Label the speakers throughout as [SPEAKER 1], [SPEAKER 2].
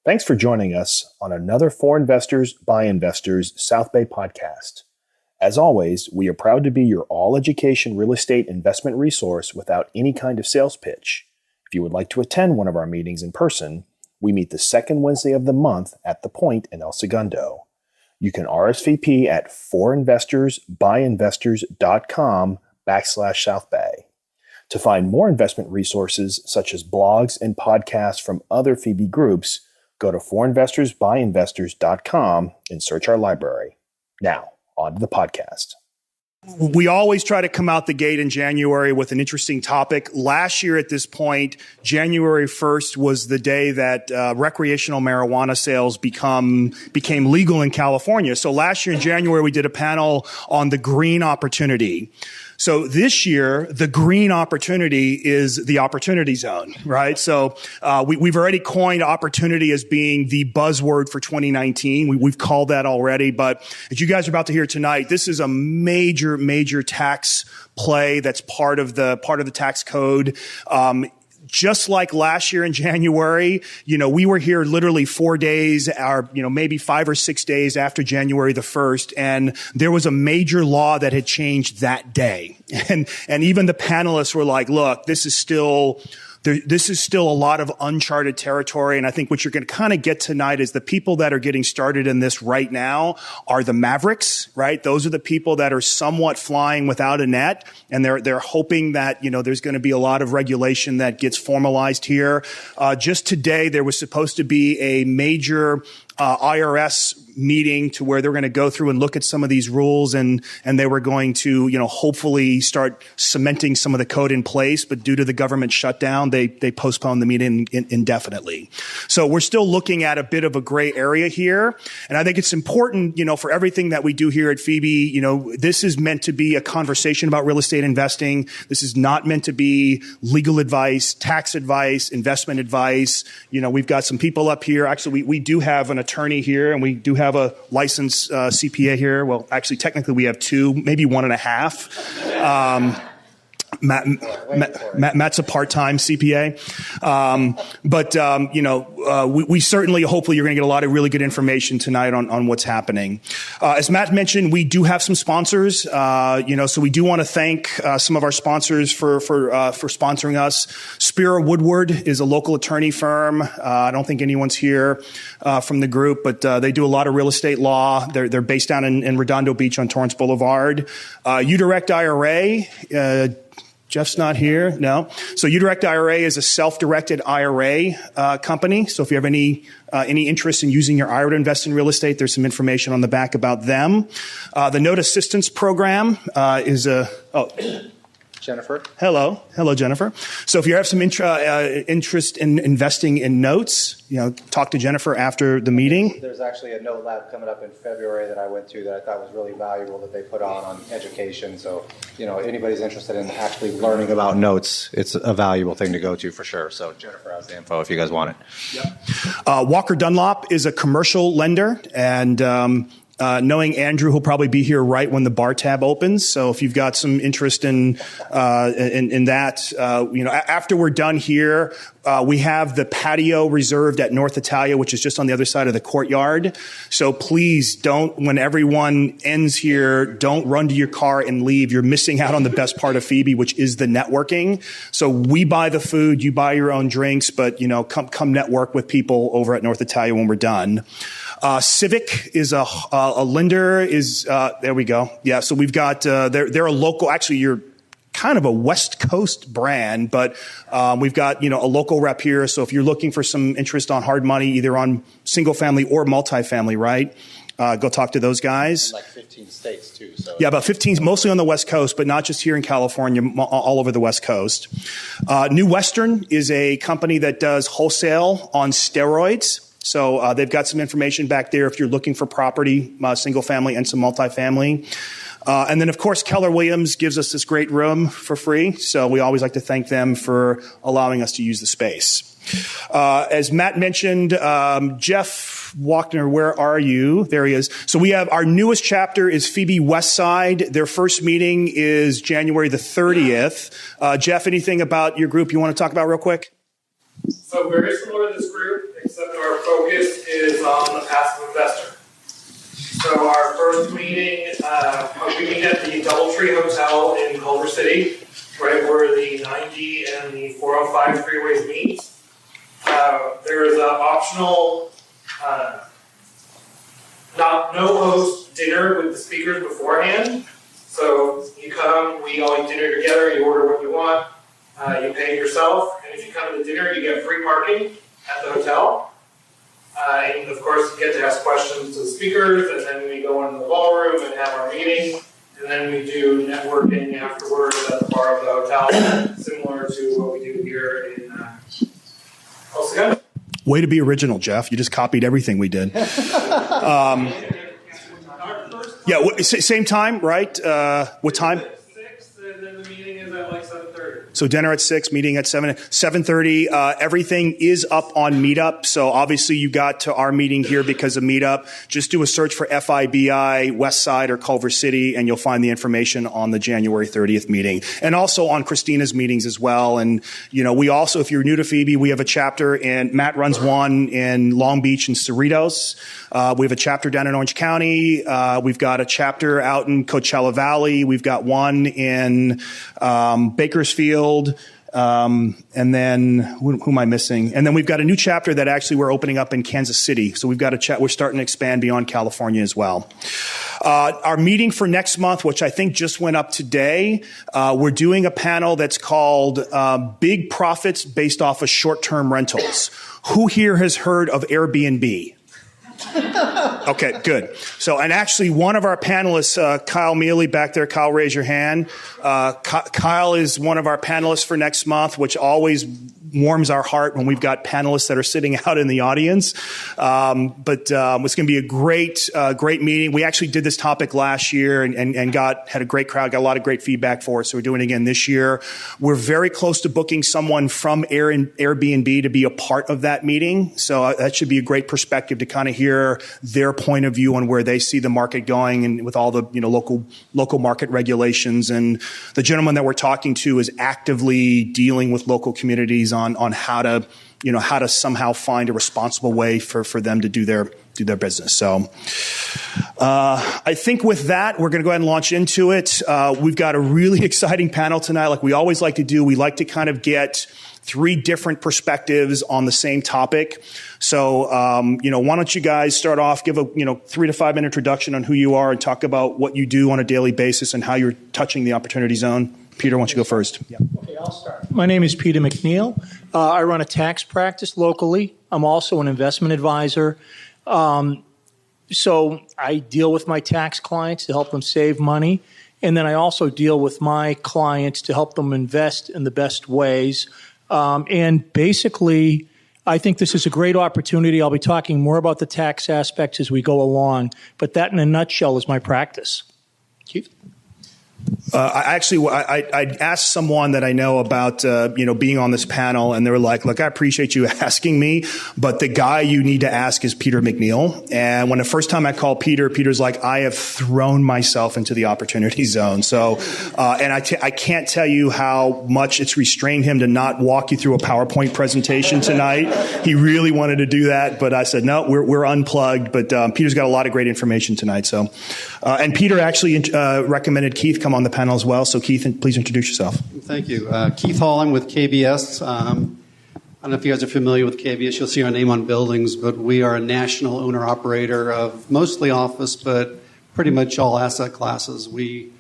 [SPEAKER 1] Thanks for joining us on another For Investors, By Investors South Bay podcast. As always, we are proud to be your all-education real estate investment resource without any kind of sales pitch. If you would like to attend one of our meetings in person, we meet the second Wednesday of the month at The Point in El Segundo. You can RSVP at forinvestorsbyinvestors.com/South Bay. To find more investment resources such as blogs and podcasts from other FIBI groups, go to forinvestorsbyinvestors.com and search our library. Now, on to the podcast.
[SPEAKER 2] We always try to come out the gate in January with an interesting topic. Last year at this point, January 1st was the day that recreational marijuana sales became legal in California. So last year in January, we did a panel on the green opportunity. So this year, the green opportunity is the opportunity zone, right? So we've already coined opportunity as being the buzzword for 2019. We've called that already. But as you guys are about to hear tonight, this is a major tax play that's part of the tax code. Just like last year in January, we were here literally 4 days, or, maybe 5 or 6 days after January the 1st. And there was a major law that had changed that day. And even the panelists were like, look, this is still a lot of uncharted territory. And I think what you're going to kind of get tonight is the people that are getting started in this right now are the mavericks, right? Those are the people that are somewhat flying without a net. And they're hoping that, there's going to be a lot of regulation that gets formalized here. Just today, there was supposed to be a major IRS meeting to where they're going to go through and look at some of these rules, and they were going to, hopefully start cementing some of the code in place. But due to the government shutdown, they postponed the meeting indefinitely. So we're still looking at a bit of a gray area here. And I think it's important, for everything that we do here at FIBI, this is meant to be a conversation about real estate investing. This is not meant to be legal advice, tax advice, investment advice. We've got some people up here. Actually, we do have an attorney here, and we do have a licensed CPA here. Well, actually, technically, we have 2, maybe 1.5. Matt's a part-time CPA. We certainly, hopefully, you're going to get a lot of really good information tonight on what's happening. As Matt mentioned, we do have some sponsors, so we do want to thank some of our sponsors for sponsoring us. Spira Woodward is a local attorney firm. I don't think anyone's here from the group, but they do a lot of real estate law. They're based down in Redondo Beach on Torrance Boulevard. UDirect IRA, Jeff's not here. No. So UDirect IRA is a self-directed IRA company. So if you have any interest in using your IRA to invest in real estate, there's some information on the back about them. The Note Assistance Program is
[SPEAKER 3] Jennifer.
[SPEAKER 2] Hello, Jennifer. So if you have some interest in investing in notes, talk to Jennifer after the meeting.
[SPEAKER 3] There's actually a note lab coming up in February that I went to that I thought was really valuable that they put on education. So, anybody's interested in actually learning about notes, it's a valuable thing to go to for sure. So Jennifer has the info if you guys want it.
[SPEAKER 2] Yep. Walker Dunlop is a commercial lender, and knowing Andrew, he'll probably be here right when the bar tab opens. So if you've got some interest in that, after we're done here, we have the patio reserved at North Italia, which is just on the other side of the courtyard. So please don't, when everyone ends here, don't run to your car and leave. You're missing out on the best part of FIBI, which is the networking. So we buy the food, you buy your own drinks, but come network with people over at North Italia when we're done. Civic is a lender. There we go. Yeah. So we've got they're a local. Actually, you're kind of a West Coast brand, but we've got a local rep here. So if you're looking for some interest on hard money, either on single family or multifamily, right? Go talk to those guys.
[SPEAKER 3] Like 15 states too. So
[SPEAKER 2] yeah, about 15, mostly on the West Coast, but not just here in California, all over the West Coast. New Western is a company that does wholesale on steroids. So they've got some information back there if you're looking for property, single family and some multifamily. And then, of course, Keller Williams gives us this great room for free. So we always like to thank them for allowing us to use the space. As Matt mentioned, Jeff Walkner, where are you? There he is. So we have our newest chapter is FIBI West Side. Their first meeting is January the 30th. Jeff, anything about your group you want to talk about real quick?
[SPEAKER 4] So very similar to this group, except our focus is on the passive investor. So our first meeting, we meet at the DoubleTree Hotel in Culver City, right where the 90 and the 405 freeways meet. There is an optional no host dinner with the speakers beforehand. So you come, we all eat dinner together, you order what you want, you pay yourself, and if you come to the dinner, you get free parking at the hotel. And of course, you get to ask questions to the speakers, and then we go into the ballroom and have our meeting, and then we do networking afterwards at the bar of the hotel, similar to what we do here in El Segundo.
[SPEAKER 2] Way to be original, Jeff. You just copied everything we did. Same time, right? What time?
[SPEAKER 4] 6, and then the meeting is at like 7:30.
[SPEAKER 2] So dinner at 6, meeting at 7:30. Everything is up on Meetup. So obviously you got to our meeting here because of Meetup. Just do a search for FIBI, West Side or Culver City, and you'll find the information on the January 30th meeting. And also on Christina's meetings as well. And, we also, if you're new to FIBI, we have a chapter, and Matt runs one in Long Beach and Cerritos. We have a chapter down in Orange County. We've got a chapter out in Coachella Valley. We've got one in Bakersfield. And then who am I missing? And then we've got a new chapter that actually we're opening up in Kansas City. So we've got we're starting to expand beyond California as well. Our meeting for next month, which I think just went up today, we're doing a panel that's called Big Profits Based Off of Short-Term Rentals. Who here has heard of Airbnb? Okay, good. So, and actually one of our panelists, Kyle Mealy back there, Kyle, raise your hand. Kyle is one of our panelists for next month, which always warms our heart when we've got panelists that are sitting out in the audience. But it's going to be a great meeting. We actually did this topic last year and had a great crowd, got a lot of great feedback for it. So we're doing it again this year. We're very close to booking someone from Airbnb to be a part of that meeting. So that should be a great perspective to kind of hear their point of view on where they see the market going, and with all the local market regulations. And the gentleman that we're talking to is actively dealing with local communities on how to somehow find a responsible way for them to do their business. So I think with that, we're going to go ahead and launch into it. We've got a really exciting panel tonight, like we always like to do. We like to kind of get 3 different perspectives on the same topic. So, why don't you guys start off, give a 3 to 5 minute introduction on who you are and talk about what you do on a daily basis and how you're touching the opportunity zone. Peter, why don't you go first? Yeah.
[SPEAKER 5] Okay, I'll start. My name is Peter McNeil. I run a tax practice locally. I'm also an investment advisor. So I deal with my tax clients to help them save money. And then I also deal with my clients to help them invest in the best ways. And basically, I think this is a great opportunity. I'll be talking more about the tax aspects as we go along. But that in a nutshell is my practice. Keith?
[SPEAKER 2] I asked someone that I know about, being on this panel, and they were like, look, I appreciate you asking me, but the guy you need to ask is Peter McNeil. And when the first time I called Peter's like, I have thrown myself into the opportunity zone. So, and I can't tell you how much it's restrained him to not walk you through a PowerPoint presentation tonight. He really wanted to do that, but I said, no, we're unplugged. But Peter's got a lot of great information tonight. So, and Peter actually recommended Keith come on the panel as well. So Keith, please introduce yourself.
[SPEAKER 6] Thank you. Keith Hall, I'm with KBS. I don't know if you guys are familiar with KBS. You'll see our name on buildings, but we are a national owner-operator of mostly office, but pretty much all asset classes. We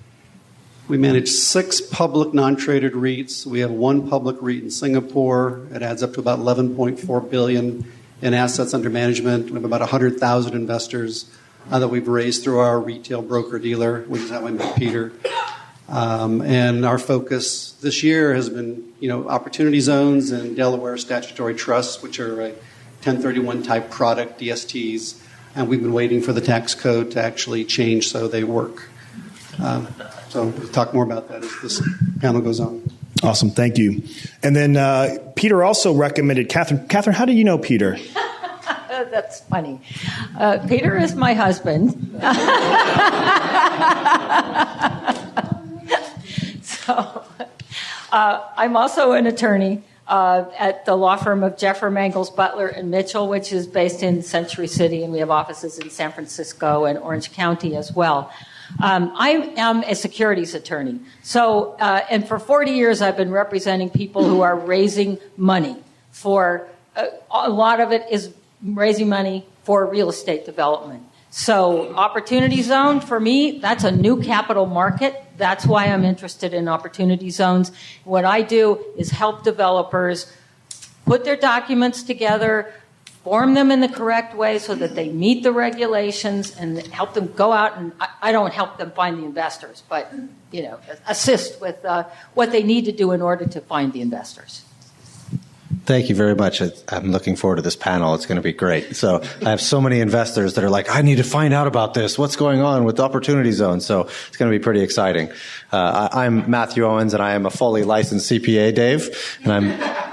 [SPEAKER 6] manage 6 public non-traded REITs. We have 1 public REIT in Singapore. It adds up to about $11.4 billion in assets under management. We have about 100,000 investors that we've raised through our retail broker-dealer, which is how I met Peter. And our focus this year has been, opportunity zones and Delaware statutory trusts, which are a 1031 type product, DSTs. And we've been waiting for the tax code to actually change so they work. So we'll talk more about that as this panel goes on.
[SPEAKER 2] Awesome. Thank you. And then Peter also recommended Catherine. Catherine, how do you know Peter?
[SPEAKER 7] That's funny. Peter is my husband. So I'm also an attorney. at the law firm of Jeffer, Mangels, Butler, and Mitchell, which is based in Century City, and we have offices in San Francisco and Orange County as well. I am a securities attorney. So, and for 40 years, I've been representing people who are raising money for, a lot of it is raising money for real estate development. So opportunity zone, for me, that's a new capital market. That's why I'm interested in opportunity zones. What I do is help developers put their documents together, form them in the correct way so that they meet the regulations, and help them go out, and I don't help them find the investors, but assist with what they need to do in order to find the investors.
[SPEAKER 3] Thank you very much. I'm looking forward to this panel. It's going to be great. So I have so many investors that are like, I need to find out about this. What's going on with Opportunity Zone? So it's going to be pretty exciting. I'm Matthew Owens, and I am a fully licensed CPA, Dave, and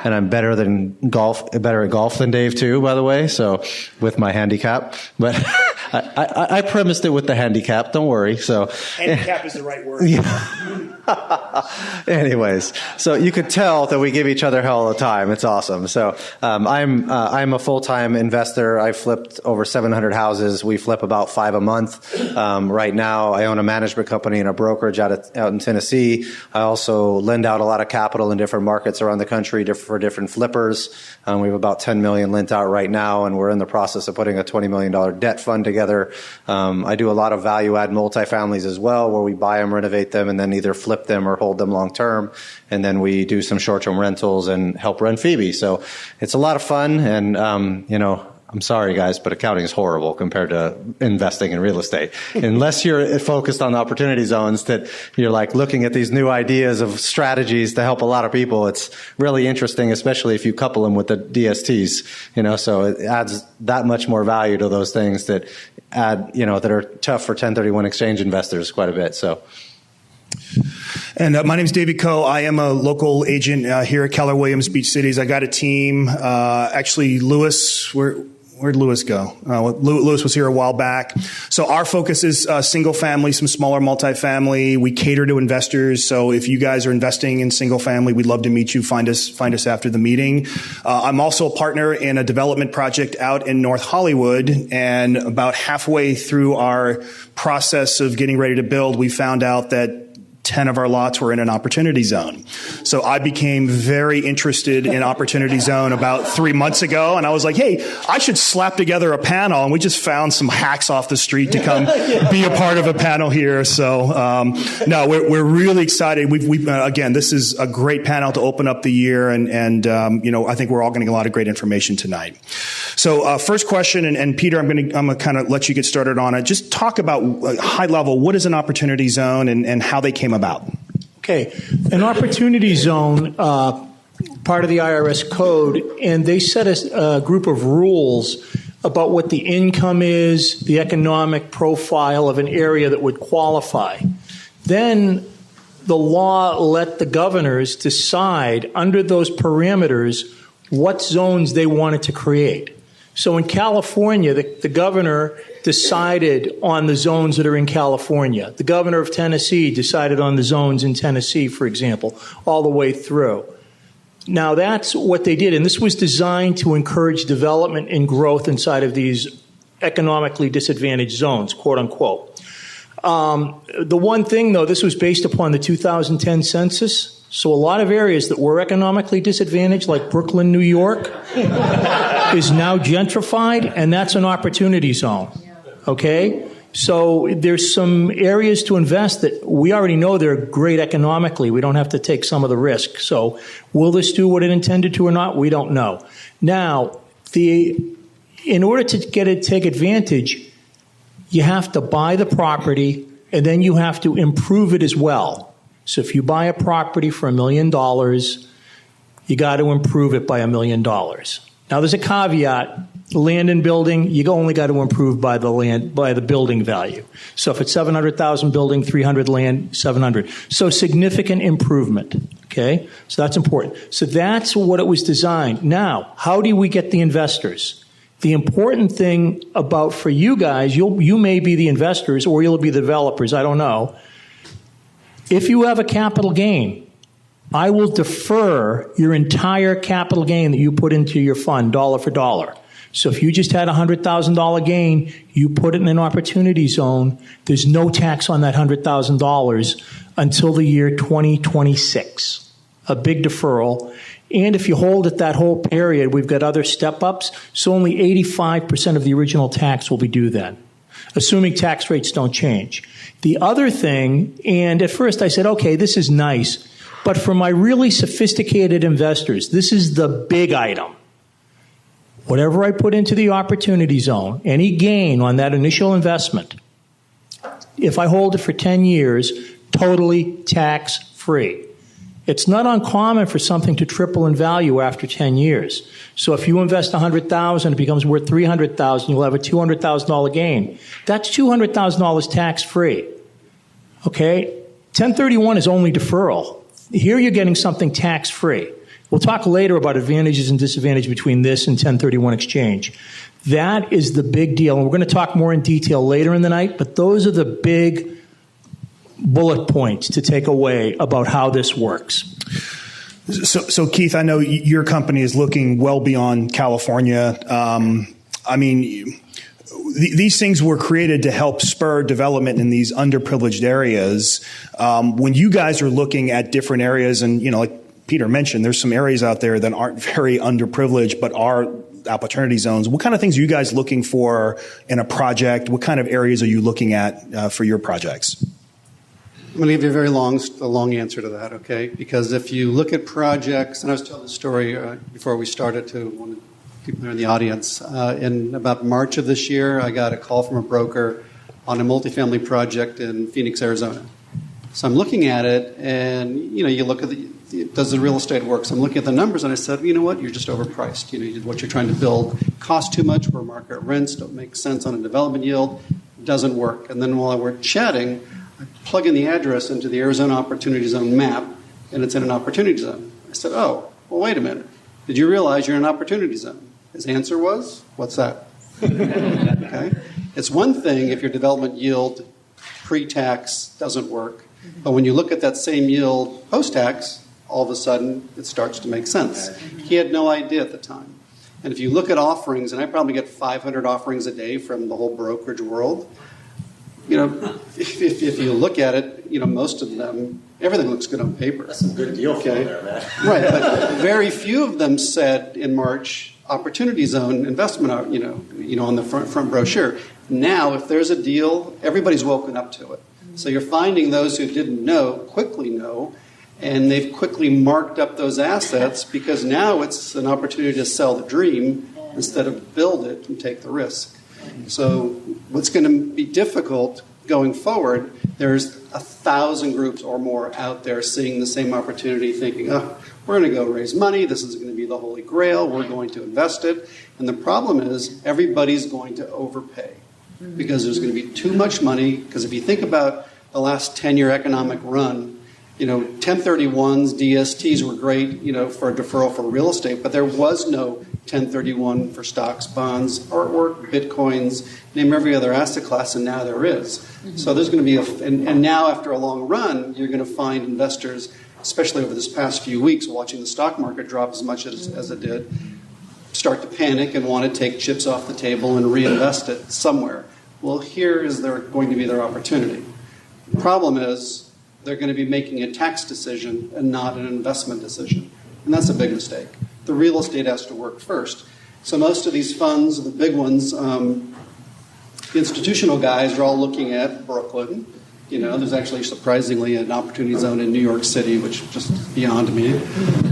[SPEAKER 3] I'm better at golf than Dave too, by the way. So with my handicap, but I premised it with the handicap. Don't worry. So
[SPEAKER 2] handicap is the right word.
[SPEAKER 3] Yeah. Anyways, so you could tell that we give each other hell all the time. It's awesome. So I'm a full-time investor. I flipped over 700 houses. We flip about 5 a month. Right now, I own a management company and a brokerage out in Tennessee. I also lend out a lot of capital in different markets around the country for different flippers. We have about $10 million lent out right now, and we're in the process of putting a $20 million debt fund together. I do a lot of value-add multifamilies as well, where we buy them, renovate them, and then either flip them or hold them long term, and then we do some short-term rentals and help run FIBI. So it's a lot of fun, and I'm sorry guys, but accounting is horrible compared to investing in real estate. Unless you're focused on the opportunity zones, that you're like looking at these new ideas of strategies to help a lot of people. It's really interesting, especially if you couple them with the DSTs, so it adds that much more value to those things that add, that are tough for 1031 exchange investors quite a bit. So.
[SPEAKER 2] And my name is David Coe. I am a local agent here at Keller Williams Beach Cities. I got a team. Actually, Lewis, where'd Lewis go? Lewis was here a while back. So our focus is single family, some smaller multifamily. We cater to investors. So if you guys are investing in single family, we'd love to meet you. Find us after the meeting. I'm also a partner in a development project out in North Hollywood. And about halfway through our process of getting ready to build, we found out that 10 of our lots were in an opportunity zone. So I became very interested in opportunity zone about 3 months ago. And I was like, hey, I should slap together a panel. And we just found some hacks off the street to come be a part of a panel here. So, no, we're really excited. Again, this is a great panel to open up the year. And I think we're all getting a lot of great information tonight. So, first question, and Peter, I'm going to kind of let you get started on it. Just talk about high level, what is an opportunity zone and how they came about?
[SPEAKER 5] Okay. An opportunity zone, part of the IRS code, and they set a group of rules about what the income is, the economic profile of an area that would qualify. Then the law let the governors decide under those parameters what zones they wanted to create. So in California, the governor decided on the zones that are in California. The governor of Tennessee decided on the zones in Tennessee, for example, all the way through. Now, that's what they did, and this was designed to encourage development and growth inside of these economically disadvantaged zones, quote unquote. The one thing, though, this was based upon the 2010 census. So a lot of areas that were economically disadvantaged, like Brooklyn, New York, is now gentrified, and that's an opportunity zone. Okay? So there's some areas to invest that we already know they're great economically. We don't have to take some of the risk. So will this do what it intended to or not? We don't know. Now, in order to take advantage, you have to buy the property, and then you have to improve it as well. So if you buy a property for $1 million, you got to improve it by $1 million. Now, there's a caveat. Land and building, you only got to improve by the building value. So if it's 700,000 building, 300 land, 700. So significant improvement. Okay? So that's important. So that's what it was designed. Now, how do we get the investors? The important thing for you guys, you may be the investors or you'll be the developers, I don't know. If you have a capital gain, I will defer your entire capital gain that you put into your fund, dollar for dollar. So if you just had a $100,000 gain, you put it in an opportunity zone, there's no tax on that $100,000 until the year 2026. A big deferral. And if you hold it that whole period, we've got other step-ups, so only 85% of the original tax will be due then, assuming tax rates don't change. The other thing, and at first I said, okay, this is nice, but for my really sophisticated investors, this is the big item. Whatever I put into the opportunity zone, any gain on that initial investment, if I hold it for 10 years, totally tax-free. It's not uncommon for something to triple in value after 10 years. So if you invest $100,000, it becomes worth $300,000, you'll have a $200,000 gain. That's $200,000 tax-free. Okay? 1031 is only deferral. Here you're getting something tax-free. We'll talk later about advantages and disadvantages between this and 1031 exchange. That is the big deal. And we're going to talk more in detail later in the night, but those are the big bullet points to take away about how this works.
[SPEAKER 2] So Keith, I know your company is looking well beyond California. These things were created to help spur development in these underprivileged areas. When you guys are looking at different areas, and like Peter mentioned, there's some areas out there that aren't very underprivileged but are opportunity zones. What kind of things are you guys looking for in a project? What kind of areas are you looking at for your projects?
[SPEAKER 6] I'm going to give you a very long answer to that, okay? Because if you look at projects, and I was telling the story before we started to one of the people here in the audience. In about March of this year, I got a call from a broker on a multifamily project in Phoenix, Arizona. So I'm looking at it, and you look at does the real estate work? So I'm looking at the numbers, and I said, you know what? You're just overpriced. What you're trying to build costs too much where market rents don't make sense on a development yield. It doesn't work. And then while we're chatting, I plug in the address into the Arizona Opportunity Zone map, and it's in an opportunity zone. I said, oh, well, wait a minute. Did you realize you're in an opportunity zone? His answer was, what's that? Okay. It's one thing if your development yield pre-tax doesn't work, but when you look at that same yield post-tax, all of a sudden it starts to make sense. He had no idea at the time. And if you look at offerings, and I probably get 500 offerings a day from the whole brokerage world, if you look at it, most of them, everything looks good on paper.
[SPEAKER 8] That's some good deal flow there, man.
[SPEAKER 6] Right, but very few of them said in March, opportunity zone investment, on the front brochure. Now, if there's a deal, everybody's woken up to it. So you're finding those who didn't know quickly know, and they've quickly marked up those assets because now it's an opportunity to sell the dream instead of build it and take the risk. So what's going to be difficult going forward, there's 1,000 groups or more out there seeing the same opportunity, thinking, oh, we're going to go raise money, this is going to be the holy grail, we're going to invest it. And the problem is everybody's going to overpay because there's going to be too much money. Because if you think about the last 10-year economic run, 1031s, DSTs were great, for a deferral for real estate, but there was no 1031 for stocks, bonds, artwork, bitcoins, name every other asset class, and now there is. So there's going to be and now after a long run, you're going to find investors, especially over this past few weeks, watching the stock market drop as much as it did, start to panic and want to take chips off the table and reinvest it somewhere. Well, here is going to be their opportunity. The problem is, they're going to be making a tax decision and not an investment decision. And that's a big mistake. The real estate has to work first. So most of these funds, the big ones, the institutional guys are all looking at Brooklyn. There's actually surprisingly an opportunity zone in New York City, which is just beyond me.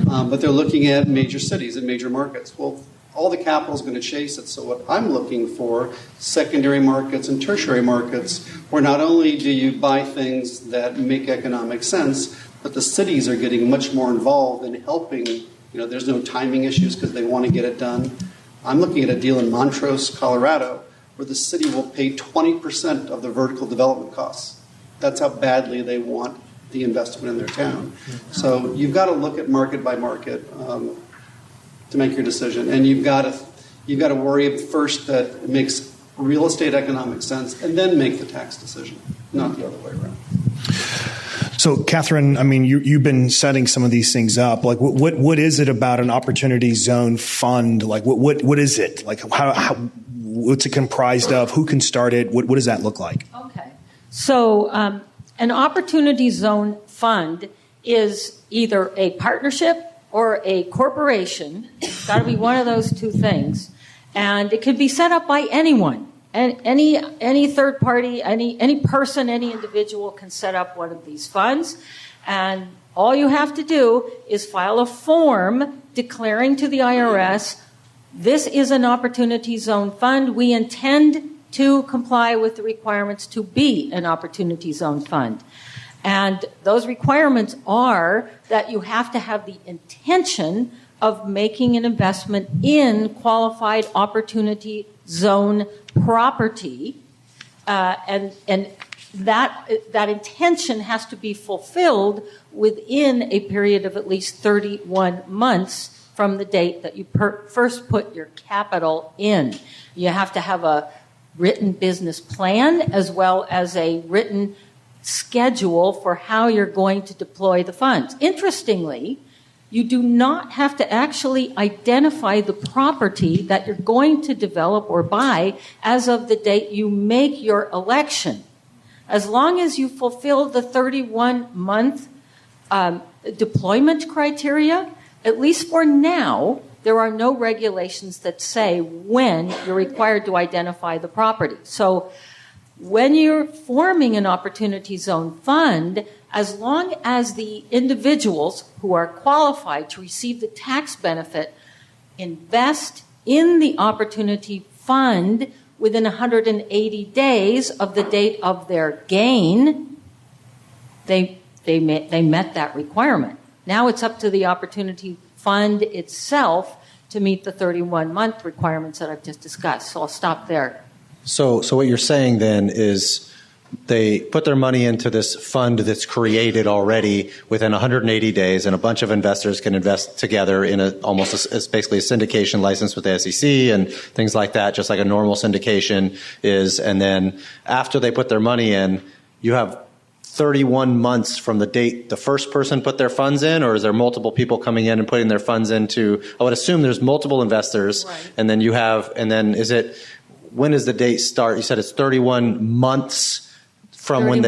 [SPEAKER 6] But they're looking at major cities and major markets. Well, all the capital is going to chase it. So what I'm looking for, secondary markets and tertiary markets, where not only do you buy things that make economic sense, but the cities are getting much more involved in helping. There's no timing issues because they want to get it done. I'm looking at a deal in Montrose, Colorado, where the city will pay 20% of the vertical development costs. That's how badly they want the investment in their town. So you've got to look at market by market to make your decision, and you've got to worry first that it makes real estate economic sense, and then make the tax decision, not the other way around.
[SPEAKER 2] So, Catherine, I mean, you've been setting some of these things up. Like, what is it about an opportunity zone fund? Like, what is it? Like, how what's it comprised of? Who can start it? What does that look like?
[SPEAKER 7] Okay. So, an opportunity zone fund is either a partnership or a corporation. It's got to be one of those two things. And it could be set up by anyone. And any third party, any person, any individual can set up one of these funds. And all you have to do is file a form declaring to the IRS, this is an opportunity zone fund. We intend to comply with the requirements to be an opportunity zone fund. And those requirements are that you have to have the intention of making an investment in qualified opportunity zone property, and that intention has to be fulfilled within a period of at least 31 months from the date that you first put your capital in. You have to have a written business plan as well as a written schedule for how you're going to deploy the funds. Interestingly, you do not have to actually identify the property that you're going to develop or buy as of the date you make your election. As long as you fulfill the 31-month deployment criteria, at least for now, there are no regulations that say when you're required to identify the property. So when you're forming an opportunity zone fund, as long as the individuals who are qualified to receive the tax benefit invest in the opportunity fund within 180 days of the date of their gain, they met that requirement. Now it's up to the opportunity fund itself to meet the 31-month requirements that I've just discussed. So I'll stop there.
[SPEAKER 3] So what you're saying then is they put their money into this fund that's created already within 180 days, and a bunch of investors can invest together in it's basically a syndication license with the SEC and things like that, just like a normal syndication is. And then after they put their money in, you have 31 months from the date the first person put their funds in, or is there multiple people coming in and putting their funds into? I would assume there's multiple investors, right. And then when does the date start? You said it's 31 months from when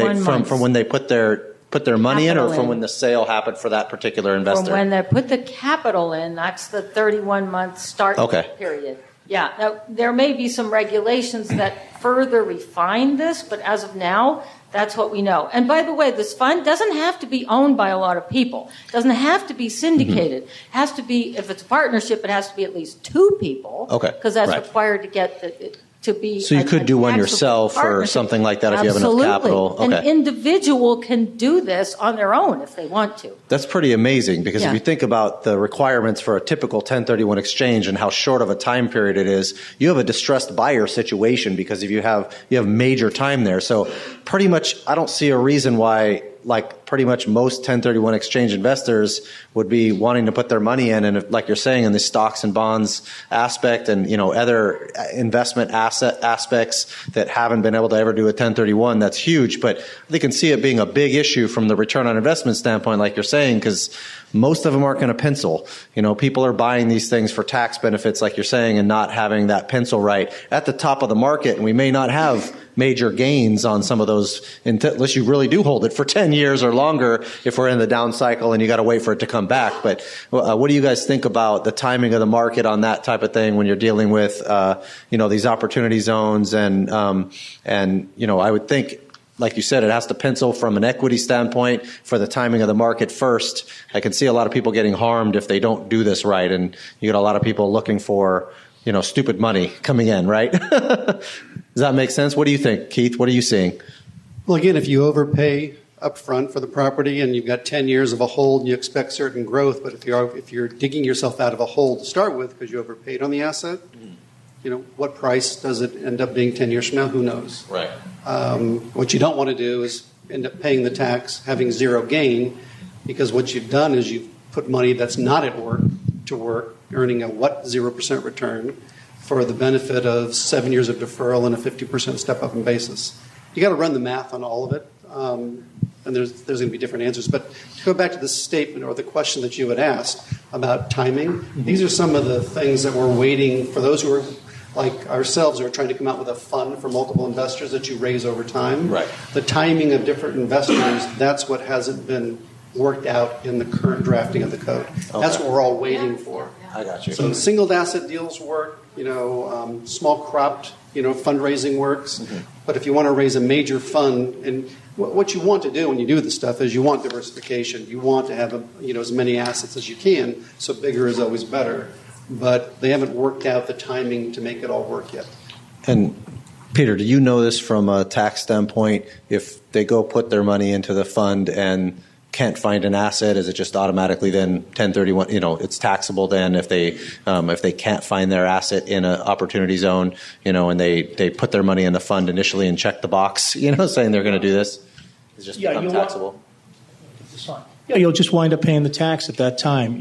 [SPEAKER 3] they put their money in, or from when the sale happened for that particular investor?
[SPEAKER 7] From when they put the capital in, that's the 31-month start period. Yeah. Now, there may be some regulations that further refine this, but as of now, that's what we know. And by the way, this fund doesn't have to be owned by a lot of people. It doesn't have to be syndicated. Mm-hmm. It has to be, if it's a partnership, it has to be at least 2 people. Okay. Because that's required to get to be.
[SPEAKER 3] So you could do one yourself or something like that if you have enough capital.
[SPEAKER 7] Okay. An individual can do this on their own if they want to.
[SPEAKER 3] That's pretty amazing, because if you think about the requirements for a typical 1031 exchange and how short of a time period it is, you have a distressed buyer situation because if you have major time there. So pretty much I don't see a reason why pretty much most 1031 exchange investors would be wanting to put their money in, and if, like you're saying, in the stocks and bonds aspect and other investment asset aspects that haven't been able to ever do a 1031, that's huge. But they can see it being a big issue from the return on investment standpoint, like you're saying, because most of them aren't going to pencil. People are buying these things for tax benefits, like you're saying, and not having that pencil right at the top of the market, and we may not have major gains on some of those unless you really do hold it for 10 years or longer if we're in the down cycle and you got to wait for it to come back. But what do you guys think about the timing of the market on that type of thing when you're dealing with these opportunity zones and I would think, like you said, it has to pencil from an equity standpoint for the timing of the market first. I can see a lot of people getting harmed if they don't do this right, and you get a lot of people looking for stupid money coming in, right? Does that make sense? What do you think, Keith? What are you seeing?
[SPEAKER 6] Well, again, if you overpay up front for the property and you've got 10 years of a hold and you expect certain growth, but if you're digging yourself out of a hole to start with because you overpaid on the asset, what price does it end up being 10 years from now? Who knows? Right. What you don't want to do is end up paying the tax, having zero gain, because what you've done is you've put money that's not at work to work, earning a 0% return for the benefit of 7 years of deferral and a 50% step up in basis. You got to run the math on all of it. and there's going to be different answers. But to go back to the statement or the question that you had asked about timing, these are some of the things that we're waiting for those who are like ourselves who are trying to come out with a fund for multiple investors that you raise over time.
[SPEAKER 1] Right.
[SPEAKER 6] The timing of different investors, that's what hasn't been worked out in the current drafting of the code. Okay. That's what we're all waiting for.
[SPEAKER 1] I got you.
[SPEAKER 6] So single asset deals work, small cropped, fundraising works. Mm-hmm. But if you want to raise a major fund, and what you want to do when you do this stuff is you want diversification. You want to have as many assets as you can, so bigger is always better. But they haven't worked out the timing to make it all work yet.
[SPEAKER 8] And Peter, do you know this from a tax standpoint? If they go put their money into the fund and can't find an asset, is it just automatically then 1031? It's taxable then if they can't find their asset in an opportunity zone, and they put their money in the fund initially and check the box, saying they're going to do this. It's just become taxable.
[SPEAKER 5] Yeah, you'll just wind up paying the tax at that time.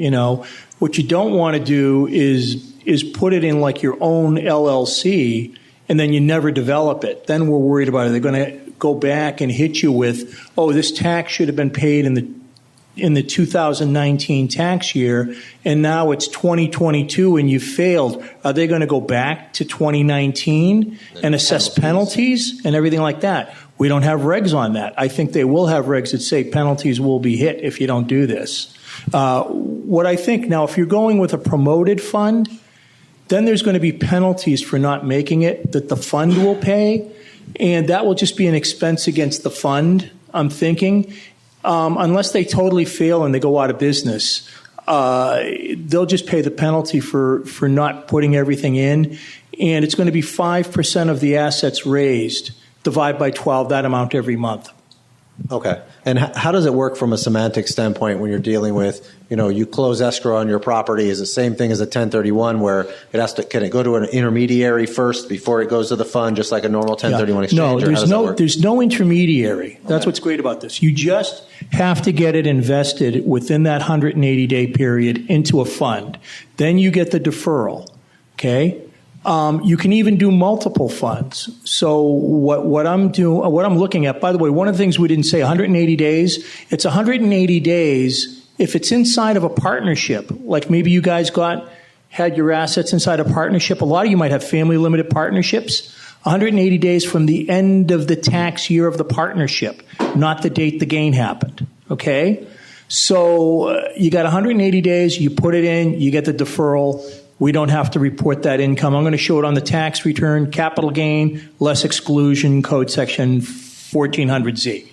[SPEAKER 5] What you don't want to do is put it in like your own LLC and then you never develop it. Then we're worried about it. They're going to go back and hit you with, this tax should have been paid in the 2019 tax year, and now it's 2022 and you failed. Are they going to go back to 2019 and assess penalties and everything like that? We don't have regs on that. I think they will have regs that say penalties will be hit if you don't do this. What I think now, if you're going with a promoted fund, then there's going to be penalties for not making it that the fund will pay, and that will just be an expense against the fund, I'm thinking. Unless they totally fail and they go out of business, they'll just pay the penalty for not putting everything in, and it's going to be 5% of the assets raised. Divide by 12, that amount every month.
[SPEAKER 8] Okay. And how does it work from a semantic standpoint when you're dealing with, you close escrow on your property? Is the same thing as a 1031 where can it go to an intermediary first before it goes to the fund, just like a normal 1031 exchange?
[SPEAKER 5] No, there's no intermediary. That's what's great about this. You just have to get it invested within that 180-day period into a fund. Then you get the deferral, okay? You can even do multiple funds. So what I'm looking at, by the way, one of the things we didn't say, 180 days, it's 180 days if it's inside of a partnership, like maybe you guys had your assets inside a partnership. A lot of you might have family limited partnerships. 180 days from the end of the tax year of the partnership, not the date the gain happened, okay? So you got 180 days, you put it in, you get the deferral. We don't have to report that income. I'm going to show it on the tax return, capital gain, less exclusion, code section 1400Z.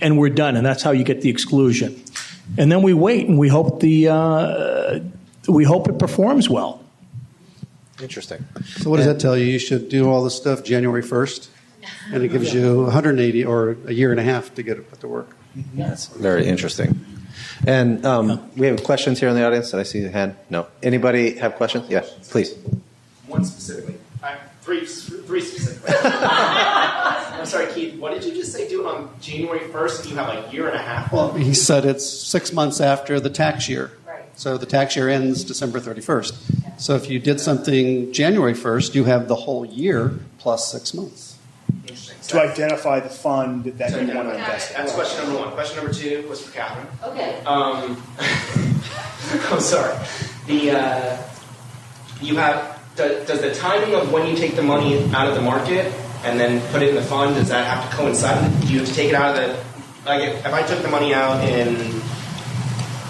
[SPEAKER 5] And we're done, and that's how you get the exclusion. And then we wait, and we hope it performs well.
[SPEAKER 8] Interesting.
[SPEAKER 6] So what does that tell you? You should do all this stuff January 1st, and it gives you 180 or a year and a half to get it put to work.
[SPEAKER 8] That's very interesting. And we have questions here in the audience. Did I see a hand? No. Anybody have questions? Yeah, please.
[SPEAKER 9] One specifically. Three specifically. I'm sorry, Keith. What did you just say? Do it on January 1st? You have a year and a half?
[SPEAKER 6] Well, he said it's 6 months after the tax year.
[SPEAKER 7] Right.
[SPEAKER 6] So the tax year ends December 31st. Okay. So if you did something January 1st, you have the whole year plus 6 months.
[SPEAKER 2] To identify the fund that you want to invest in.
[SPEAKER 9] That's question number one. Question number two was for Catherine.
[SPEAKER 7] Okay.
[SPEAKER 9] I'm sorry. Does the timing of when you take the money out of the market and then put it in the fund, does that have to coincide? Do you have to take it out of if I took the money out in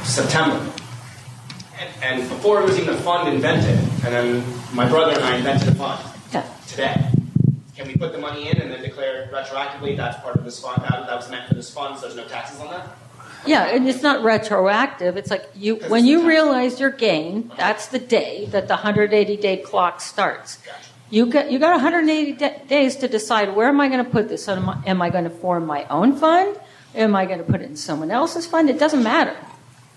[SPEAKER 9] September, and before it was even a fund invented, and then my brother and I invented a fund today, can we put the money in and then declare retroactively that's part of this fund, that was meant for this fund, so there's no taxes on that?
[SPEAKER 7] Yeah, and it's not retroactive. It's like when you realize your gain, that's the day that the 180-day clock starts.
[SPEAKER 9] Gotcha.
[SPEAKER 7] You got 180 days to decide, where am I going to put this? Am I going to form my own fund? Am I going to put it in someone else's fund? It doesn't matter.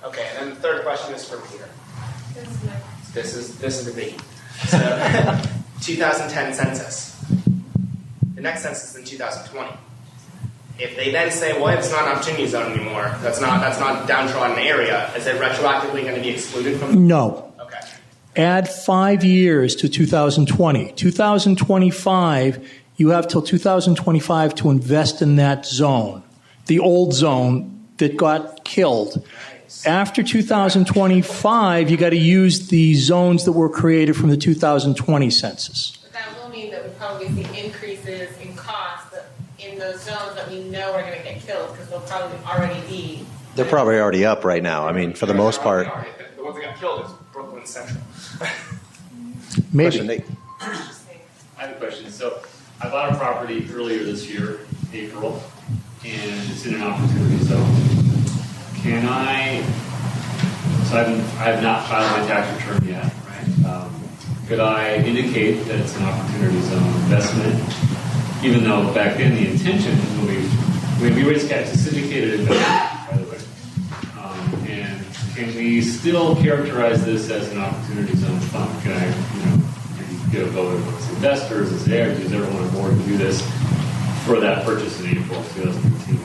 [SPEAKER 9] Okay, and then the third question is for Peter. This is the biggie. So, 2010 census. The next census is in 2020. If they then say, well, it's not an opportunity zone anymore, that's not a downtrodden area, is it retroactively going to be excluded from?
[SPEAKER 5] No.
[SPEAKER 9] Okay.
[SPEAKER 5] Add 5 years to 2020. 2025, you have till 2025 to invest in that zone. the old zone that got killed. After 2025, you got to use the zones that were created from the 2020 census.
[SPEAKER 10] But that will mean that we probably see increases in costs in those zones that we know are going to get killed because they'll probably already be.
[SPEAKER 8] They're probably already up right now. I mean, for the most part.
[SPEAKER 11] The ones that got killed is Brooklyn Central.
[SPEAKER 5] Maybe.
[SPEAKER 12] I have a question. So I bought a property earlier this year, April, and it's in an opportunity zone. Can I, so I have not filed my tax return yet, right? Could I indicate that it's an opportunity zone investment, even though back then the intention when we raised cash, it's a syndicated investment, by the way. And can we still characterize this as an opportunity zone fund? Can I, get a vote amongst investors? Is everyone on board to do this for that purchase in April 2015?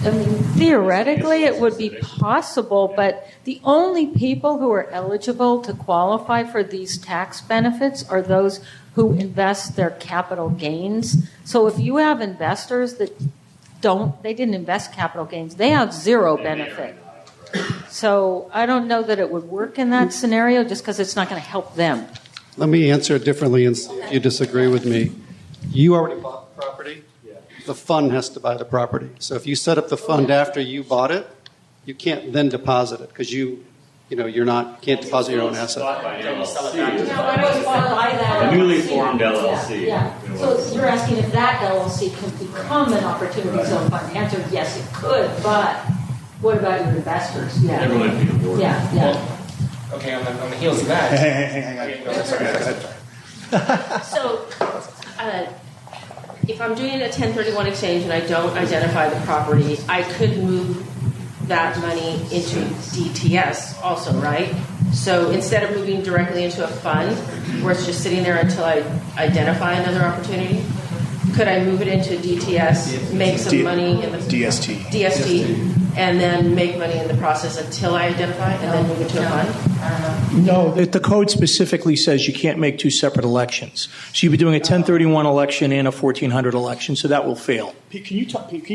[SPEAKER 7] I mean, theoretically, it would be possible, but the only people who are eligible to qualify for these tax benefits are those who invest their capital gains. So if you have investors that they didn't invest capital gains, they have zero benefit. So I don't know that it would work in that scenario just because it's not going to help them.
[SPEAKER 6] Let me answer it differently and see if you disagree with me. You already bought the property. The fund has to buy the property. So if you set up the fund after you bought it, you can't then deposit it because you're not can't deposit your own asset.
[SPEAKER 12] A newly formed LLC.
[SPEAKER 7] Yeah. So you're asking if that LLC can become an opportunity zone fund. The answer is yes, it could, but what about your investors? Yeah.
[SPEAKER 12] Everyone has to be on board.
[SPEAKER 7] Yeah.
[SPEAKER 9] Okay, on the heels of that.
[SPEAKER 11] Hang on.
[SPEAKER 10] So, if I'm doing a 1031 exchange and I don't identify the property, I could move that money into DTS also, right? So instead of moving directly into a fund where it's just sitting there until I identify another opportunity, could I move it into DTS, make some money in the DST, and then make money in the process until I identify and then move it to a fund? I don't know.
[SPEAKER 5] No, the code specifically says you can't make two separate elections. So you'd be doing a 1031 election and a 1400 election, so that will fail.
[SPEAKER 2] Pete, can you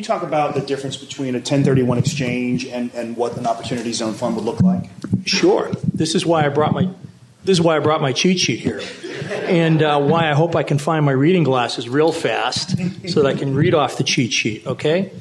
[SPEAKER 2] talk about the difference between a 1031 exchange and what an opportunity zone fund would look like?
[SPEAKER 5] Sure. This is why I brought my cheat sheet here, and why I hope I can find my reading glasses real fast so that I can read off the cheat sheet. Okay.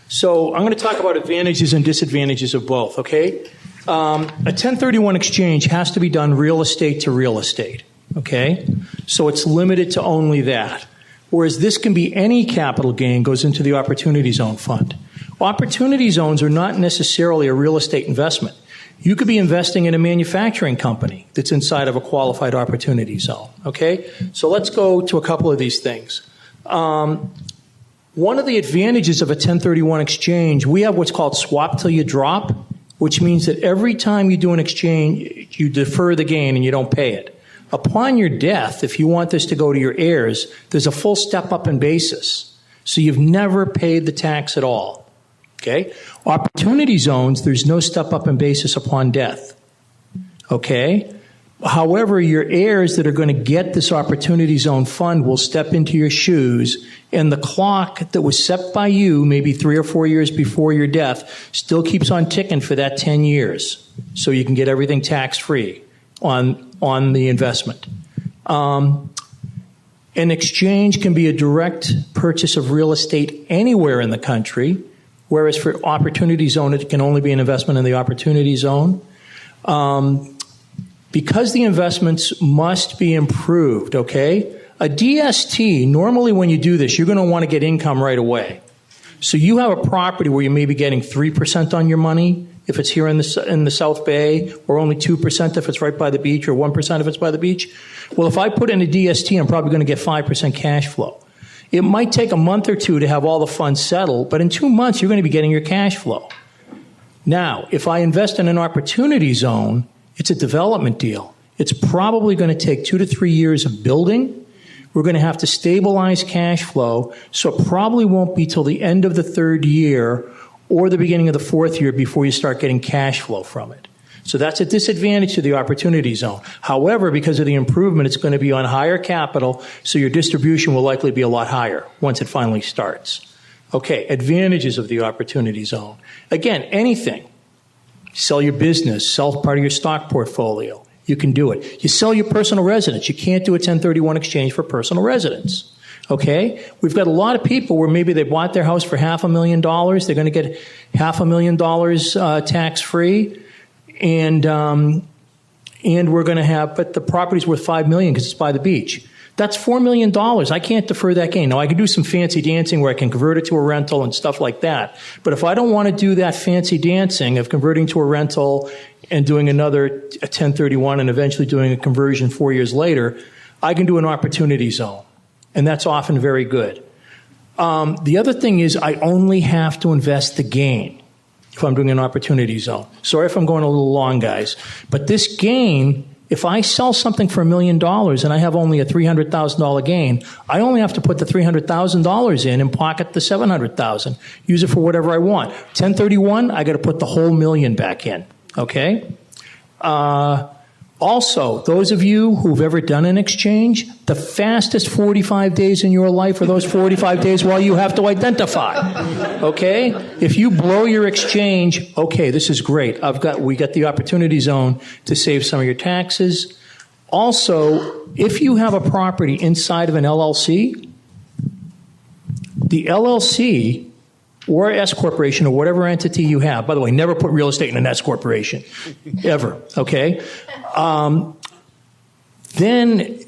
[SPEAKER 5] So I'm going to talk about advantages and disadvantages of both. Okay. A 1031 exchange has to be done real estate to real estate. Okay. So it's limited to only that. Whereas this can be any capital gain goes into the opportunity zone fund. Opportunity zones are not necessarily a real estate investment. You could be investing in a manufacturing company that's inside of a qualified opportunity zone. Okay? So let's go to a couple of these things. One of the advantages of a 1031 exchange, we have what's called swap till you drop, which means that every time you do an exchange, you defer the gain and you don't pay it. Upon your death, if you want this to go to your heirs, there's a full step up in basis. So you've never paid the tax at all. Okay? Opportunity zones, there's no step up in basis upon death. Okay? However, your heirs that are going to get this opportunity zone fund will step into your shoes, and the clock that was set by you maybe 3 or 4 years before your death still keeps on ticking for that 10 years. So you can get everything tax-free on the investment. An exchange can be a direct purchase of real estate anywhere in the country, whereas for opportunity zone, it can only be an investment in the opportunity zone. Because the investments must be improved, okay? A DST, normally when you do this, you're going to want to get income right away. So you have a property where you may be getting 3% on your money if it's here in the South Bay, or only 2% if it's right by the beach, or 1% if it's by the beach. Well, if I put in a DST, I'm probably going to get 5% cash flow. It might take a month or two to have all the funds settled, but in 2 months, you're going to be getting your cash flow. Now, if I invest in an opportunity zone, it's a development deal. It's probably going to take 2 to 3 years of building. We're going to have to stabilize cash flow, so it probably won't be till the end of the 3rd year or the beginning of the 4th year before you start getting cash flow from it. So that's a disadvantage to the opportunity zone. However, because of the improvement, it's going to be on higher capital, so your distribution will likely be a lot higher once it finally starts. Okay, advantages of the opportunity zone. Again, anything. Sell your business, sell part of your stock portfolio. You can do it. You sell your personal residence. You can't do a 1031 exchange for personal residence. Okay? We've got a lot of people where maybe they bought their house for $500,000. They're going to get $500,000 tax-free. And we're going to have, but the property's worth $5 million because it's by the beach. That's $4 million. I can't defer that gain. Now, I can do some fancy dancing where I can convert it to a rental and stuff like that. But if I don't want to do that fancy dancing of converting to a rental and doing another 1031 and eventually doing a conversion 4 years later, I can do an opportunity zone. And that's often very good. The other thing is I only have to invest the gain if I'm doing an opportunity zone. Sorry if I'm going a little long, guys. But this gain, if I sell something for $1 million and I have only a $300,000 gain, I only have to put the $300,000 in and pocket the $700,000. Use it for whatever I want. 1031, I got to put the whole $1 million back in. Okay? Also, those of you who've ever done an exchange, the fastest 45 days in your life are those 45 days while you have to identify. Okay? If you blow your exchange, okay, this is great. We got the opportunity zone to save some of your taxes. Also, if you have a property inside of an LLC, the LLC or S corporation or whatever entity you have. By the way, never put real estate in an S corporation, ever. Okay. Then,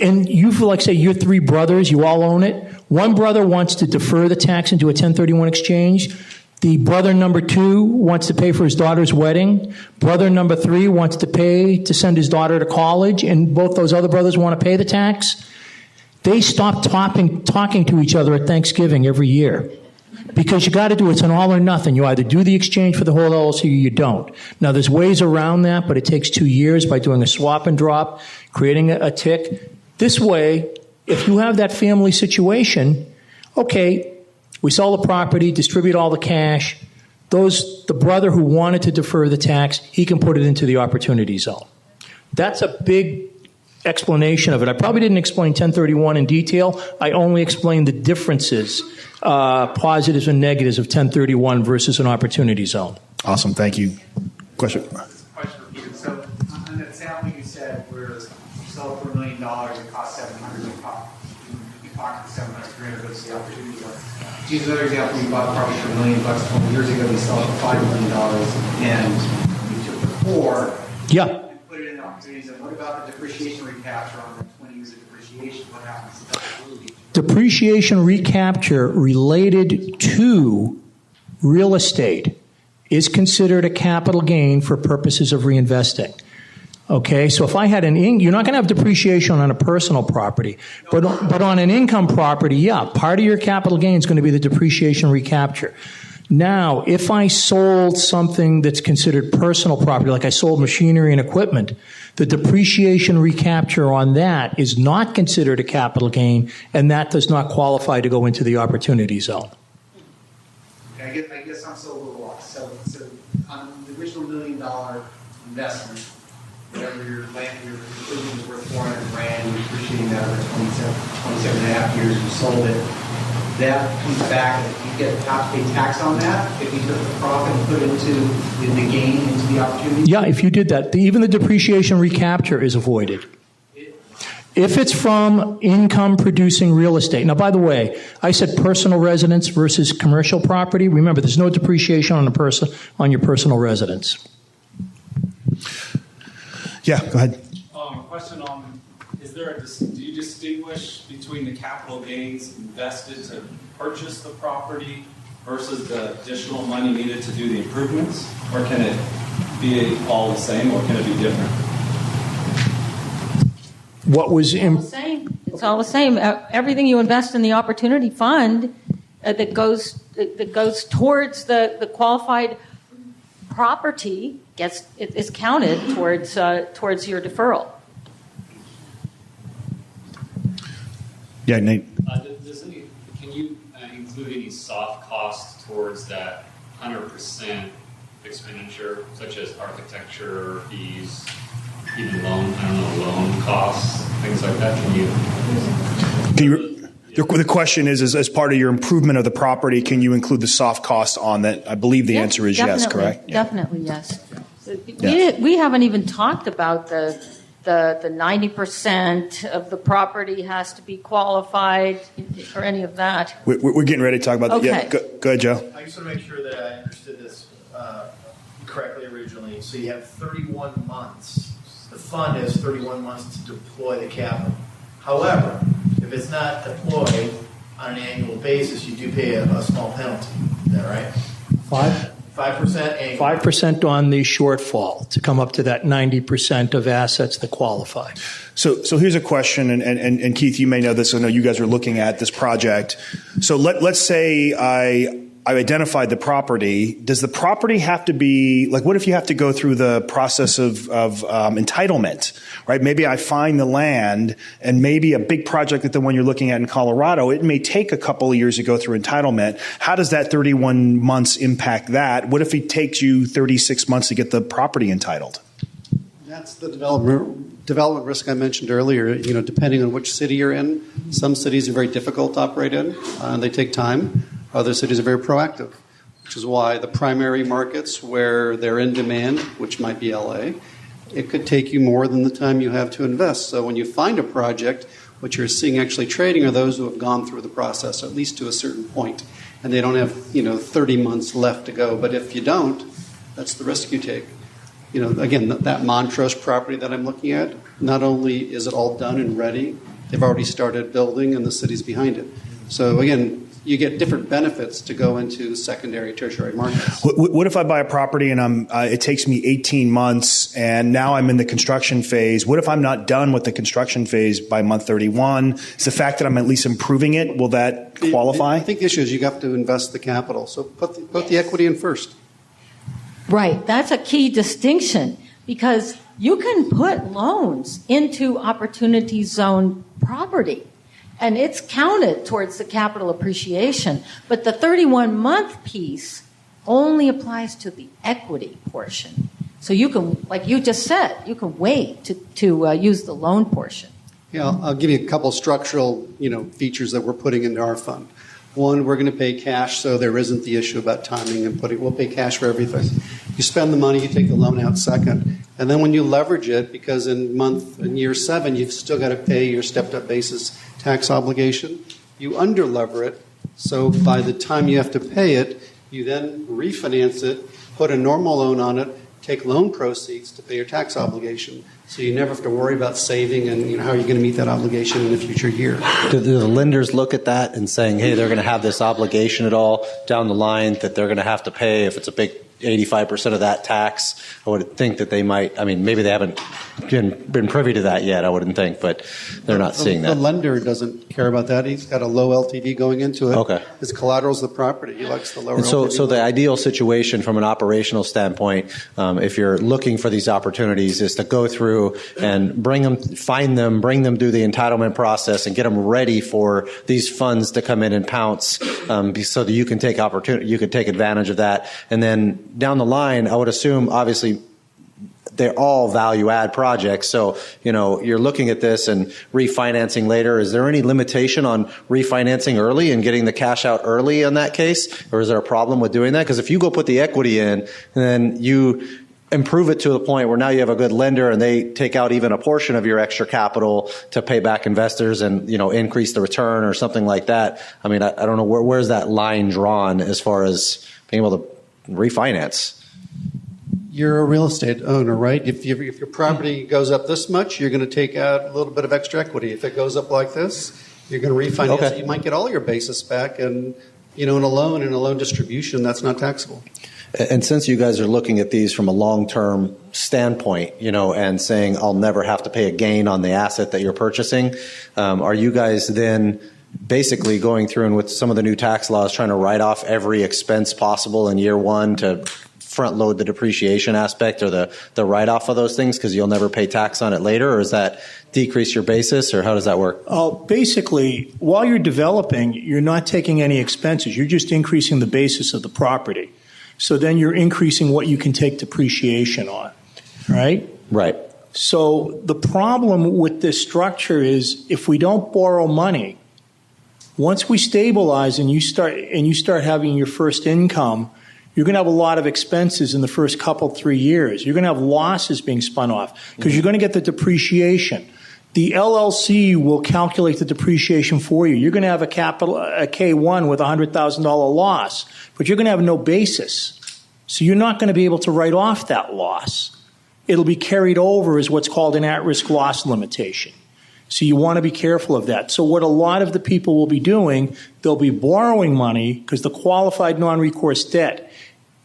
[SPEAKER 5] and you've like say you're three brothers, you all own it. One brother wants to defer the tax into a 1031 exchange. The brother number 2 wants to pay for his daughter's wedding. Brother number 3 wants to pay to send his daughter to college, and both those other brothers want to pay the tax. They stop talking to each other at Thanksgiving every year. Because you got to do it. It's an all or nothing. You either do the exchange for the whole LLC or you don't. Now, there's ways around that, but it takes 2 years by doing a swap and drop, creating a tick. This way, if you have that family situation, okay, we sell the property, distribute all the cash. The brother who wanted to defer the tax, he can put it into the opportunity zone. That's a big explanation of it. I probably didn't explain 1031 in detail. I only explained the differences, positives and negatives of 1031 versus an opportunity zone.
[SPEAKER 1] Awesome. Thank you. Question?
[SPEAKER 13] Question for you. So on the example you said where you sell it for $1 million, it costs $700, you pocket $700, $300 goes to the opportunity zone. To use another example, you bought a property for $1 million 20 years ago, you sell it for $5 million, and you took the 4.
[SPEAKER 5] Yeah.
[SPEAKER 13] Put it in the opportunity zone. What about the depreciation recapture on the 20 years of depreciation? What happens to that?
[SPEAKER 5] Depreciation recapture related to real estate is considered a capital gain for purposes of reinvesting. Okay, so if I had you're not going to have depreciation on a personal property, but on an income property, yeah, part of your capital gain is going to be the depreciation recapture. Now, if I sold something that's considered personal property, like I sold machinery and equipment, the depreciation recapture on that is not considered a capital gain, and that does not qualify to go into the opportunity zone.
[SPEAKER 13] Okay, I guess I'm still a little lost. So on the original $1 million investment, whatever your equipment was worth $400,000, you're depreciating that over 27 and a half years, you sold it. That comes back, and you have to pay tax on that if you took the profit and put it into the gain into the opportunity?
[SPEAKER 5] Yeah, if you did that, even the depreciation recapture is avoided. If it's from income-producing real estate. Now, by the way, I said personal residence versus commercial property. Remember, there's no depreciation on your personal residence.
[SPEAKER 1] Yeah, go ahead.
[SPEAKER 14] Question on, do you distinguish between the capital gains invested to purchase the property versus the additional money needed to do the improvements? Or can it be all the same, or can it be different?
[SPEAKER 7] It's all the same. Everything you invest in the opportunity fund that goes towards the qualified property is counted towards your deferral.
[SPEAKER 1] Yeah, Nate.
[SPEAKER 12] Can you include any soft costs towards that 100% expenditure, such as architecture fees, even loan costs, things like that?
[SPEAKER 2] The question is as part of your improvement of the property, can you include the soft cost on that? I believe the answer is yes, correct?
[SPEAKER 7] Definitely, yes. We haven't even talked about the 90% of the property has to be qualified or any of that.
[SPEAKER 2] We're getting ready to talk about that.
[SPEAKER 7] Okay.
[SPEAKER 2] Yeah, go ahead, Joe.
[SPEAKER 15] I just want to make sure that I understood this correctly originally. So you have 31 months. The fund has 31 months to deploy the capital. However, if it's not deployed on an annual basis, you do pay a small penalty. Is that right? 5% annual.
[SPEAKER 5] 5% on the shortfall to come up to that 90% of assets that qualify.
[SPEAKER 2] So here's a question, and Keith, you may know this. I know you guys are looking at this project. So let's say I identified the property. Does the property have to be, like, what if you have to go through the process of entitlement, right? Maybe I find the land, and maybe a big project like the one you're looking at in Colorado, it may take a couple of years to go through entitlement. How does that 31 months impact that? What if it takes you 36 months to get the property entitled?
[SPEAKER 6] That's the development risk I mentioned earlier. Depending on which city you're in, some cities are very difficult to operate in. They take time. Other cities are very proactive, which is why the primary markets where they're in demand, which might be LA, it could take you more than the time you have to invest. So when you find a project, what you're seeing actually trading are those who have gone through the process, at least to a certain point, and they don't have 30 months left to go. But if you don't, that's the risk you take. Again, that Montrose property that I'm looking at, not only is it all done and ready, they've already started building and the city's behind it. So again, you get different benefits to go into secondary, tertiary markets.
[SPEAKER 2] What if I buy a property and it takes me 18 months and now I'm in the construction phase? What if I'm not done with the construction phase by month 31? Is the fact that I'm at least improving it, will that qualify?
[SPEAKER 6] I think the issue is you have to invest the capital. So put the equity in first.
[SPEAKER 7] Right. That's a key distinction because you can put loans into opportunity zone property. And it's counted towards the capital appreciation. But the 31-month piece only applies to the equity portion. So you can, like you just said, you can wait to use the loan portion.
[SPEAKER 6] Yeah, I'll give you a couple structural, features that we're putting into our fund. One, we're going to pay cash, so there isn't the issue about timing and we'll pay cash for everything. You spend the money, you take the loan out second. And then when you leverage it, because in year 7, you've still got to pay your stepped-up basis tax obligation, you under-lever it, so by the time you have to pay it, you then refinance it, put a normal loan on it, take loan proceeds to pay your tax obligation. So you never have to worry about saving and how are you going to meet that obligation in a future year.
[SPEAKER 8] Do the lenders look at that and saying, hey, they're going to have this obligation at all down the line that they're going to have to pay if it's a big 85% of that tax? I would think that they might. I mean, maybe they haven't been privy to that yet, I wouldn't think, but they're not seeing that.
[SPEAKER 6] The lender doesn't care about that. He's got a low LTV going into it.
[SPEAKER 8] Okay.
[SPEAKER 6] His collateral's the property. He likes the lower LTV.
[SPEAKER 8] So the ideal situation from an operational standpoint, if you're looking for these opportunities, is to go through and find them, bring them through the entitlement process and get them ready for these funds to come in and pounce, so that you can take advantage of that. And then down the line, I would assume, obviously, they're all value-add projects. So, you're looking at this and refinancing later. Is there any limitation on refinancing early and getting the cash out early in that case? Or is there a problem with doing that? Because if you go put the equity in, then you improve it to the point where now you have a good lender and they take out even a portion of your extra capital to pay back investors and, increase the return or something like that. I mean, I don't know, where's that line drawn as far as being able to refinance?
[SPEAKER 6] You're a real estate owner, right? If your property goes up this much, you're going to take out a little bit of extra equity. If it goes up like this, you're going to refinance it. You might get all your basis back, and in a loan distribution, that's not taxable.
[SPEAKER 8] And since you guys are looking at these from a long-term standpoint, and saying I'll never have to pay a gain on the asset that you're purchasing, are you guys then basically going through and with some of the new tax laws trying to write off every expense possible in year one to front load the depreciation aspect or the write-off of those things because you'll never pay tax on it later? Or does that decrease your basis, or how does that work?
[SPEAKER 5] Basically, while you're developing, you're not taking any expenses. You're just increasing the basis of the property. So then you're increasing what you can take depreciation on, right?
[SPEAKER 8] Right.
[SPEAKER 5] So the problem with this structure is if we don't borrow money, Once we stabilize and you start having your first income, you're going to have a lot of expenses in the first 3 years. You're going to have losses being spun off because you're going to get the depreciation. The LLC will calculate the depreciation for you. You're going to have a K1 with a $100,000 loss, but you're going to have no basis. So you're not going to be able to write off that loss. It'll be carried over as what's called an at-risk loss limitation. So you want to be careful of that. So what a lot of the people will be doing, they'll be borrowing money because the qualified non-recourse debt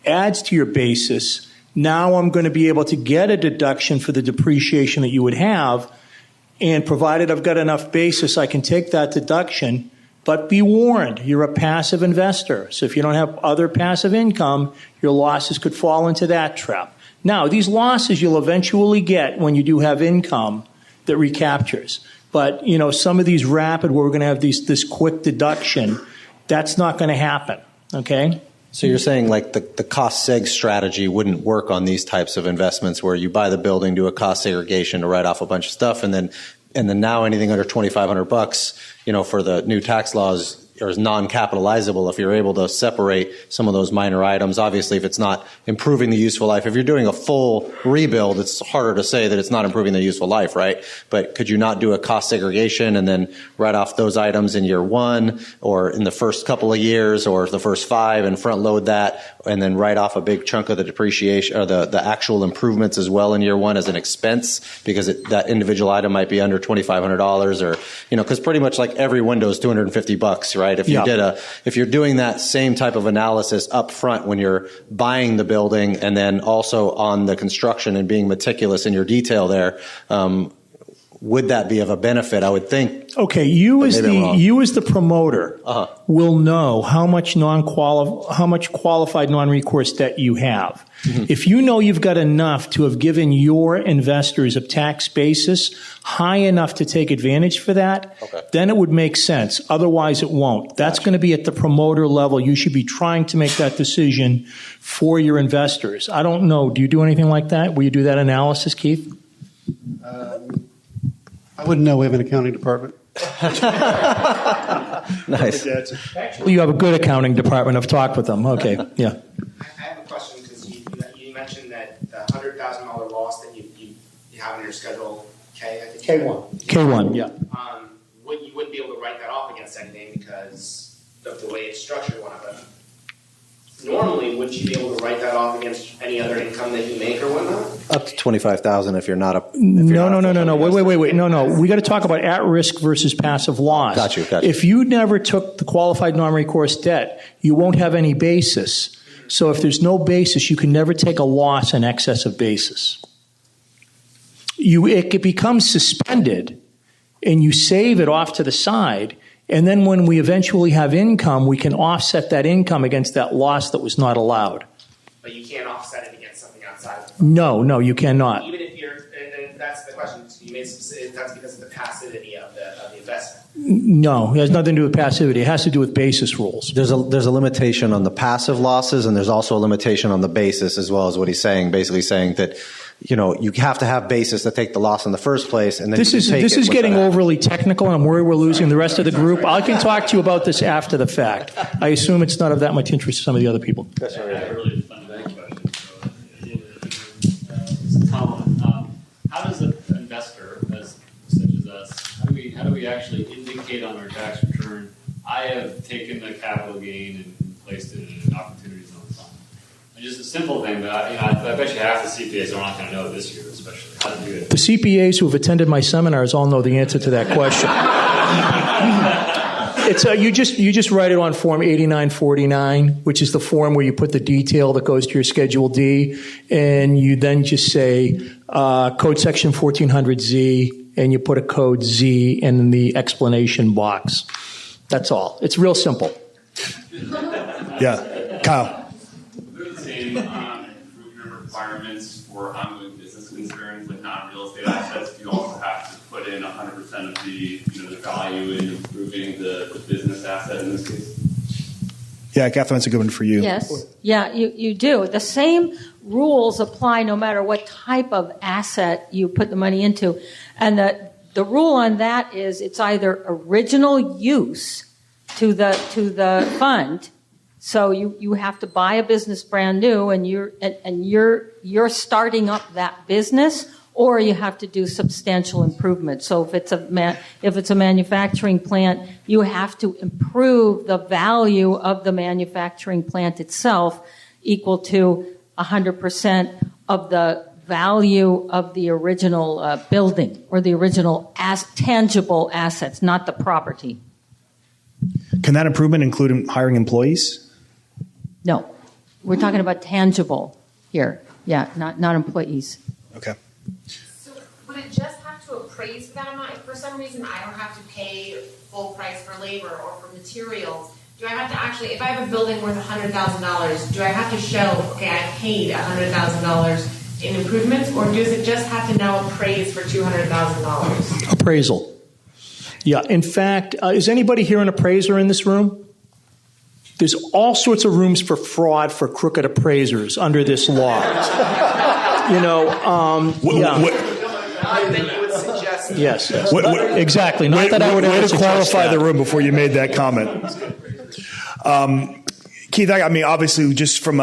[SPEAKER 5] adds to your basis. Now I'm going to be able to get a deduction for the depreciation that you would have, and provided I've got enough basis, I can take that deduction. But be warned, you're a passive investor. So if you don't have other passive income, your losses could fall into that trap. Now, these losses you'll eventually get when you do have income that recaptures. But, some of these rapid where we're going to have this quick deduction, that's not going to happen, okay?
[SPEAKER 8] So you're saying like the cost seg strategy wouldn't work on these types of investments where you buy the building, do a cost segregation to write off a bunch of stuff, and then now anything under $2,500, for the new tax laws is non-capitalizable if you're able to separate some of those minor items. Obviously, if it's not improving the useful life, if you're doing a full rebuild, it's harder to say that it's not improving the useful life, right? But could you not do a cost segregation and then write off those items in year one or in the first couple of years or the first 5 and front load that and then write off a big chunk of the depreciation or the actual improvements as well in year one as an expense because that individual item might be under $2,500 or, because pretty much like every window is $250, right? If you're doing that same type of analysis up front when you're buying the building and then also on the construction and being meticulous in your detail there, would that be of a benefit? I would think.
[SPEAKER 5] Okay, you as the promoter will know how much qualified non-recourse debt you have. Mm-hmm. If you know you've got enough to have given your investors a tax basis high enough to take advantage for that, then it would make sense. Otherwise, it won't. That's going to be at the promoter level. You should be trying to make that decision for your investors. I don't know. Do you do anything like that? Will you do that analysis, Keith?
[SPEAKER 6] I wouldn't know. We have an accounting department.
[SPEAKER 8] Nice.
[SPEAKER 5] Well, you have a good accounting department. I've talked with them. Okay, yeah.
[SPEAKER 9] I have a question because you mentioned that the $100,000 loss that you have in your Schedule K, I think.
[SPEAKER 5] K1, yeah.
[SPEAKER 9] You wouldn't be able to write that off against anything because of the way it's structured. Normally, would you be able to write that off against any other income that you make or whatnot?
[SPEAKER 8] Up to $25,000 if you're not a.
[SPEAKER 5] No. Wait. No. We got to talk about at-risk versus passive loss.
[SPEAKER 8] Got you.
[SPEAKER 5] If you never took the qualified non-recourse debt, you won't have any basis. So if there's no basis, you can never take a loss in excess of basis. It becomes suspended, and you save it off to the side. And then when we eventually have income, we can offset that income against that loss that was not allowed.
[SPEAKER 9] But you can't offset it against something outside of the
[SPEAKER 5] No, you cannot.
[SPEAKER 9] Even if and that's the question. You made that's because of the passivity of the investment.
[SPEAKER 5] No, it has nothing to do with passivity. It has to do with basis rules.
[SPEAKER 8] There's a limitation on the passive losses, and there's also a limitation on the basis as well as what he's saying, basically saying that you have to have basis to take the loss in the first place. And then
[SPEAKER 5] this is getting overly technical, and I'm worried we're losing the rest of the group. I can talk to you about this after the fact. I assume it's not of that much interest to some of the other people.
[SPEAKER 12] That's right. A really fundamental question. Tom, how does an investor, such as us, how do we actually indicate on our tax return, I have taken the capital gain and placed it in an opportunity zone fund? Just a simple thing, but I bet you half the CPAs are not going to know this year, especially how to do it.
[SPEAKER 5] The CPAs who have attended my seminars all know the answer to that question. It's you just write it on Form 8949, which is the form where you put the detail that goes to your Schedule D, and you then just say code section 1400Z, and you put a code Z in the explanation box. That's all. It's real simple.
[SPEAKER 1] Yeah, Kyle.
[SPEAKER 16] Requirements for ongoing business concerns with non-real estate assets, you also have to put in 100% of the value in improving the business asset in this case.
[SPEAKER 1] Yeah, Catherine, that's a good one for you.
[SPEAKER 7] Yes. Yeah, you do. The same rules apply no matter what type of asset you put the money into. And the rule on that is it's either original use to the fund. So you have to buy a business brand new, and you're starting up that business, or you have to do substantial improvement. So if it's a manufacturing plant, you have to improve the value of the manufacturing plant itself, equal to 100% of the value of the original building or the original tangible assets, not the property.
[SPEAKER 2] Can that improvement include hiring employees?
[SPEAKER 7] No, we're talking about tangible here. Yeah, not employees.
[SPEAKER 2] Okay.
[SPEAKER 17] So would it just have to appraise for that amount? If for some reason I don't have to pay full price for labor or for materials, do I have to actually, if I have a building worth $100,000, do I have to show, okay, I paid $100,000 in improvements, or does it just have to now appraise for $200,000?
[SPEAKER 5] Appraisal. Yeah. In fact, is anybody here an appraiser in this room? There's all sorts of rooms for fraud for crooked appraisers under this law. Yes. Exactly. Not that I would ever
[SPEAKER 2] to qualify the room before you made that comment. Keith, I mean, obviously, just from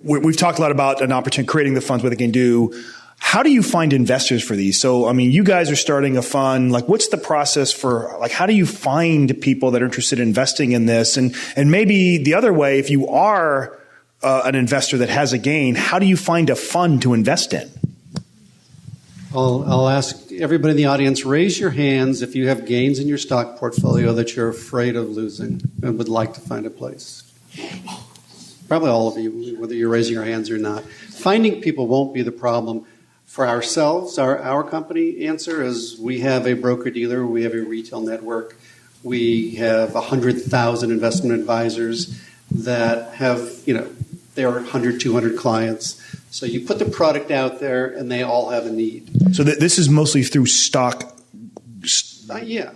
[SPEAKER 2] we've talked a lot about an opportunity, creating the funds, what they can do. How do you find investors for these? So, I mean, you guys are starting a fund. Like, what's the process for, like, how do you find people that are interested in investing in this? And maybe the other way, if you are an investor that has a gain, how do you find a fund to invest in?
[SPEAKER 6] I'll ask everybody in the audience, raise your hands if you have gains in your stock portfolio that you're afraid of losing and would like to find a place. Probably all of you, whether you're raising your hands or not. Finding people won't be the problem. For ourselves, our company answer is we have a broker-dealer, we have a retail network, we have 100,000 investment advisors that have, there are 100, 200 clients. So you put the product out there and they all have a need.
[SPEAKER 2] So this is mostly through stock?
[SPEAKER 6] Yeah.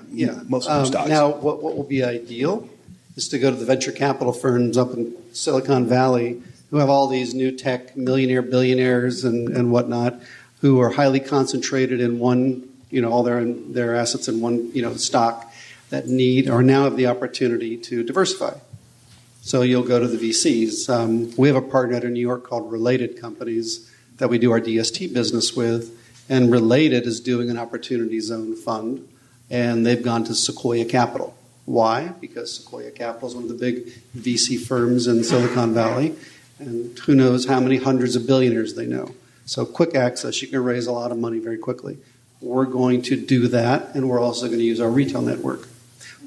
[SPEAKER 2] Mostly through stocks.
[SPEAKER 6] Now, what will be ideal is to go to the venture capital firms up in Silicon Valley who have all these new tech millionaire, billionaires and whatnot, who are highly concentrated in one, all their assets in one, stock that need or now have the opportunity to diversify. So you'll go to the VCs. We have a partner in New York called Related Companies that we do our DST business with, and Related is doing an Opportunity Zone fund, and they've gone to Sequoia Capital. Why? Because Sequoia Capital is one of the big VC firms in Silicon Valley, and who knows how many hundreds of billionaires they know. So quick access, you can raise a lot of money very quickly. We're going to do that, and we're also going to use our retail network.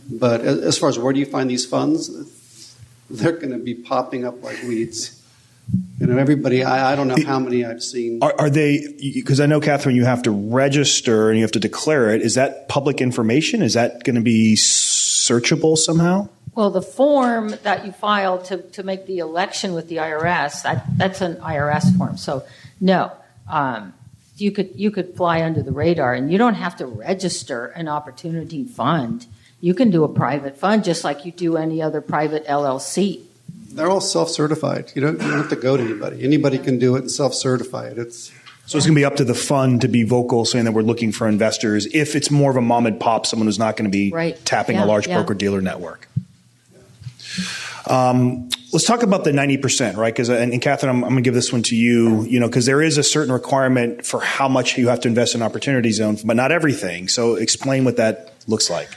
[SPEAKER 6] But as far as where do you find these funds, they're going to be popping up like weeds. Everybody, I don't know how many I've seen.
[SPEAKER 2] Are they, because I know, Catherine, you have to register and you have to declare it. Is that public information? Is that going to be searchable somehow?
[SPEAKER 7] Well, the form that you file to make the election with the IRS, that's an IRS form. So, no, you could fly under the radar, and you don't have to register an opportunity fund. You can do a private fund just like you do any other private LLC.
[SPEAKER 6] They're all self-certified. You don't have to go to anybody. Anybody can do it and self-certify it. So
[SPEAKER 2] it's going to be up to the fund to be vocal, saying that we're looking for investors. If it's more of a mom and pop, someone who's not going to be tapping a large broker-dealer network. Let's talk about the 90%, right? Because, and Catherine, I'm going to give this one to you, because there is a certain requirement for how much you have to invest in Opportunity Zone, but not everything. So explain what that looks like.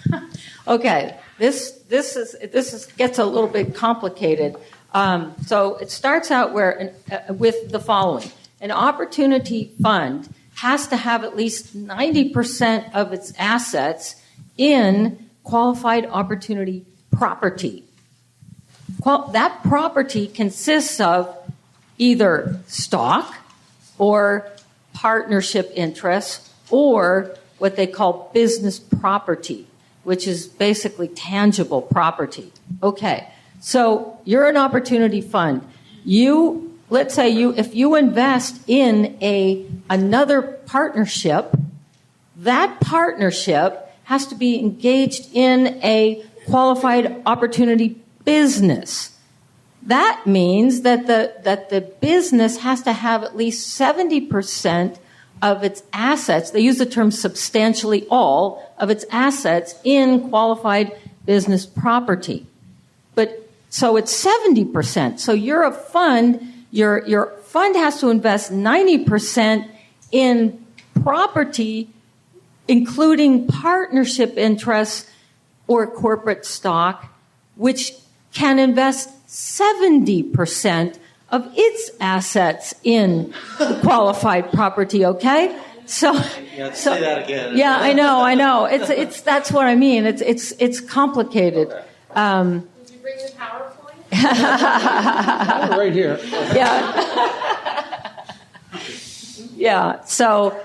[SPEAKER 7] Okay, this gets a little bit complicated. So it starts out with the following: an opportunity fund has to have at least 90% of its assets in qualified opportunity property. That property consists of either stock or partnership interests or what they call business property, which is basically tangible property. Okay, so you're an opportunity fund. Let's say if you invest in another partnership, that partnership has to be engaged in a qualified opportunity business. That means that the business has to have at least 70% of its assets, they use the term substantially all, of its assets in qualified business property. But so it's 70%. So you're a fund, your fund has to invest 90% in property, including partnership interests or corporate stock, which can invest 70% of its assets in qualified property, okay? So,
[SPEAKER 8] say that again.
[SPEAKER 7] Yeah, I know. It's that's what I mean. It's complicated.
[SPEAKER 17] Did you bring the PowerPoint?
[SPEAKER 5] Right here.
[SPEAKER 7] Yeah. So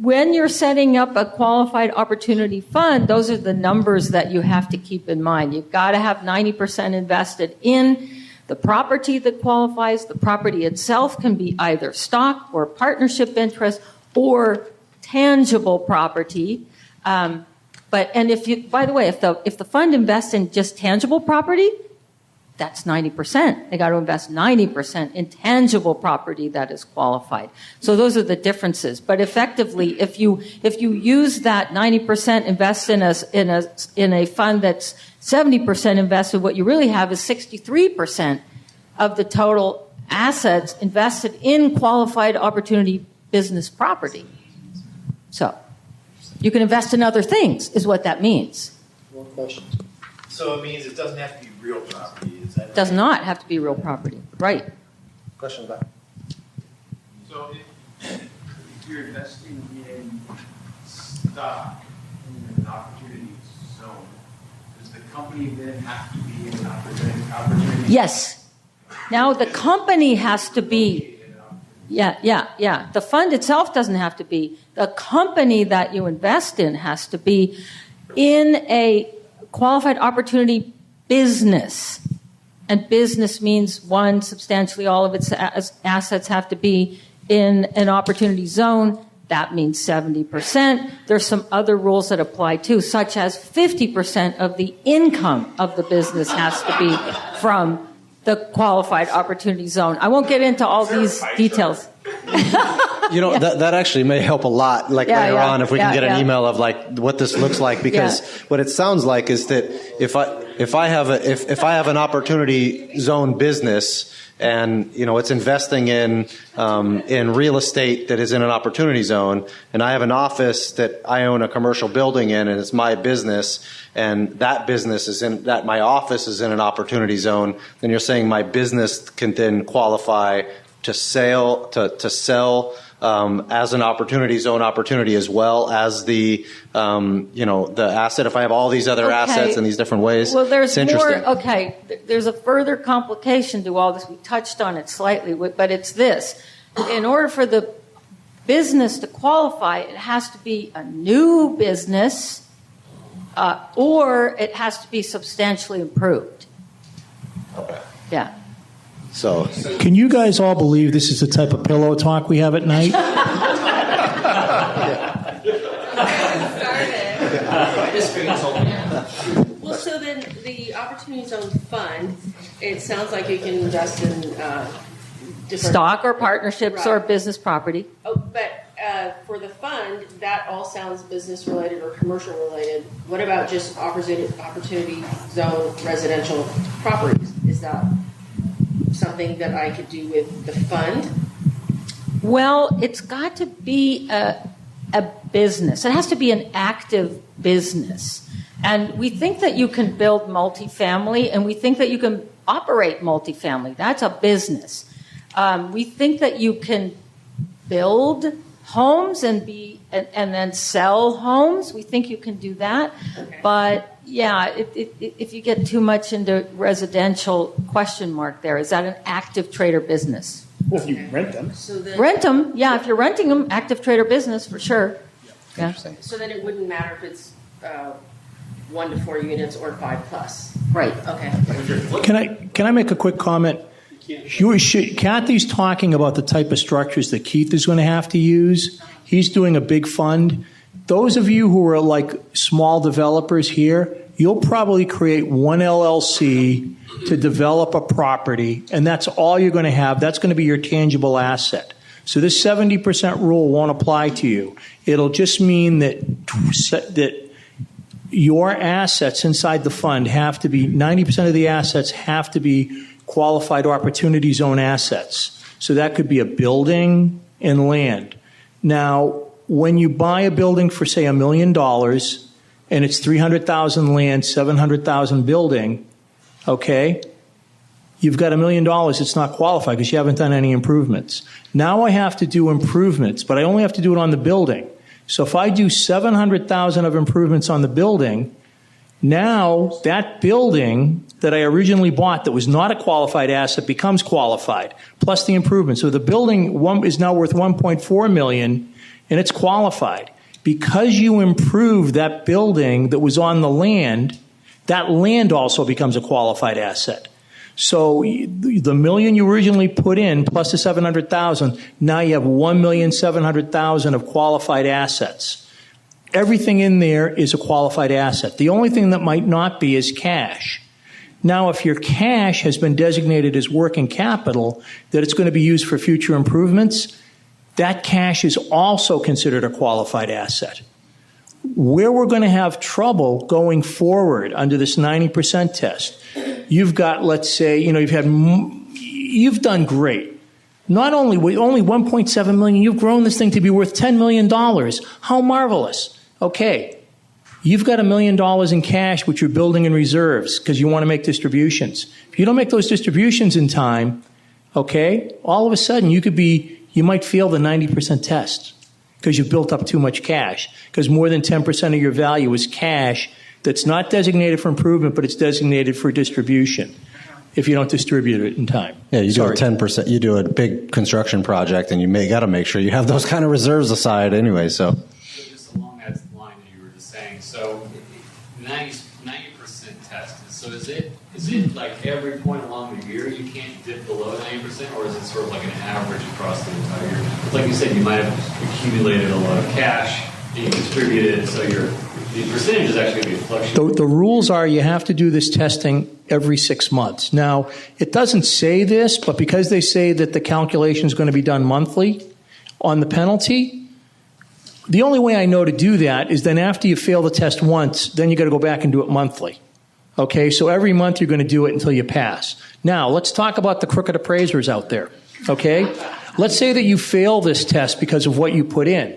[SPEAKER 7] when you're setting up a qualified opportunity fund, those are the numbers that you have to keep in mind. You've got to have 90% invested in the property that qualifies. The property itself can be either stock or partnership interest or tangible property. By the way, if the fund invests in just tangible property, that's 90%. They got to invest 90% in tangible property that is qualified. So those are the differences. But effectively, if you use that 90% invest in a fund that's 70% invested, what you really have is 63% of the total assets invested in qualified opportunity business property. So you can invest in other things, is what that means.
[SPEAKER 15] More questions? So it means it doesn't have to be real property. Is that
[SPEAKER 7] Does not have to be real property. Right.
[SPEAKER 15] Question about.
[SPEAKER 13] So if you're investing in stock in an opportunity zone, does the company then have to be in an opportunity?
[SPEAKER 7] Yes. Now the company has to be. Yeah. The fund itself doesn't have to be. The company that you invest in has to be in a qualified opportunity business. And business means, one, substantially all of its assets have to be in an opportunity zone. That means 70%. There's some other rules that apply too, such as 50% of the income of the business has to be from the qualified opportunity zone. I won't get into all these details.
[SPEAKER 8] That actually may help a lot, later on, if we can get an email of what this looks like, because what it sounds like is that if I have an opportunity zone business and it's investing in real estate that is in an opportunity zone, and I have an office that I own a commercial building in, and it's my business, and that business is in that my office is in an opportunity zone, then you're saying my business can then qualify to sell as an opportunity zone opportunity, as well as the the asset. If I have all these other assets in these different ways,
[SPEAKER 7] well, there's
[SPEAKER 8] it's interesting.
[SPEAKER 7] more. Okay, there's a further complication to all this. We touched on it slightly, but it's this: in order for the business to qualify, it has to be a new business, or it has to be substantially improved.
[SPEAKER 8] Okay.
[SPEAKER 7] Yeah.
[SPEAKER 8] So,
[SPEAKER 5] can you guys all believe this is the type of pillow talk we have at night?
[SPEAKER 10] Well, so then the Opportunity Zone Fund, it sounds like you can invest in different
[SPEAKER 7] Stock or partnerships or business property.
[SPEAKER 10] Oh, but for the fund, that all sounds business related or commercial related. What about just Opportunity Zone residential properties? Is that something that I could do with the fund?
[SPEAKER 7] Well, it's got to be a business. It has to be an active business. And we think that you can build multifamily, and we think that you can operate multifamily. That's a business. We think that you can build homes and then sell homes. We think you can do that. Okay. But yeah, if you get too much into residential, question mark there. Is that an active trader business?
[SPEAKER 2] Well, if you rent them.
[SPEAKER 7] Rent them, yeah. If you're renting them, active trader business for sure. Yeah.
[SPEAKER 10] So then it wouldn't matter if it's 1 to 4 units or 5+.
[SPEAKER 7] Right.
[SPEAKER 10] Okay.
[SPEAKER 5] Can I make a quick comment? Kathy's talking about the type of structures that Keith is going to have to use. He's doing a big fund. Those of you who are like small developers here, you'll probably create one LLC to develop a property, and that's all you're going to have. That's going to be your tangible asset. So this 70% rule won't apply to you. It'll just mean that your assets inside the fund have to be, 90% of the assets have to be qualified opportunity zone assets. So that could be a building and land. Now, when you buy a building for, say, $1 million, and it's 300,000 land, 700,000 building, okay, you've got $1 million. It's not qualified because you haven't done any improvements. Now I have to do improvements, but I only have to do it on the building. So if I do 700,000 of improvements on the building, now that building that I originally bought that was not a qualified asset becomes qualified, plus the improvement. So the building is now worth $1.4 million, and it's qualified. Because you improved that building that was on the land, that land also becomes a qualified asset. So the $1 million you originally put in plus the 700,000, now you have 1,700,000 of qualified assets. Everything in there is a qualified asset. The only thing that might not be is cash. Now, if your cash has been designated as working capital, that it's going to be used for future improvements, that cash is also considered a qualified asset. Where we're going to have trouble going forward under this 90% test, you've got, let's say, you've done great. Not only with only 1.7 million, you've grown this thing to be worth $10 million. How marvelous. Okay. You've got $1 million in cash, which you're building in reserves because you want to make distributions. If you don't make those distributions in time, okay, all of a sudden you might fail the 90% test because you've built up too much cash, because more than 10% of your value is cash that's not designated for improvement, but it's designated for distribution if you don't distribute it in time.
[SPEAKER 8] Yeah, you do a 10%, you do a big construction project, and you got to make sure you have those kind of reserves aside anyway, so.
[SPEAKER 12] Just along that line that you were just saying, so 90% test, so is it like every point along the year you can't dip below 90%, or is it sort of like an average across the entire year? It's like you said, you might have accumulated a lot of cash, and you distributed it, so the percentage is actually going to be fluctuating.
[SPEAKER 5] The rules are you have to do this testing every 6 months. Now, it doesn't say this, but because they say that the calculation is going to be done monthly on the penalty, the only way I know to do that is then after you fail the test once, then you got to go back and do it monthly. Okay, so every month you're going to do it until you pass. Now, let's talk about the crooked appraisers out there. Okay? Let's say that you fail this test because of what you put in.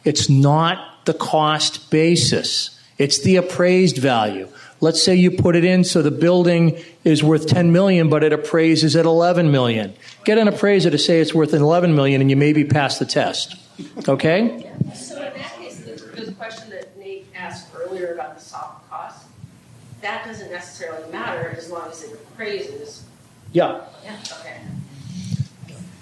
[SPEAKER 5] It's not the cost basis. It's the appraised value. Let's say you put it in so the building is worth $10 million, but it appraises at $11 million. Get an appraiser to say it's worth $11 million, and you maybe pass the test. Okay?
[SPEAKER 10] So in that case, the question that Nate asked earlier about the soft cost, that doesn't necessarily matter as long as it appraises.
[SPEAKER 5] Yeah.
[SPEAKER 10] Yeah. Okay.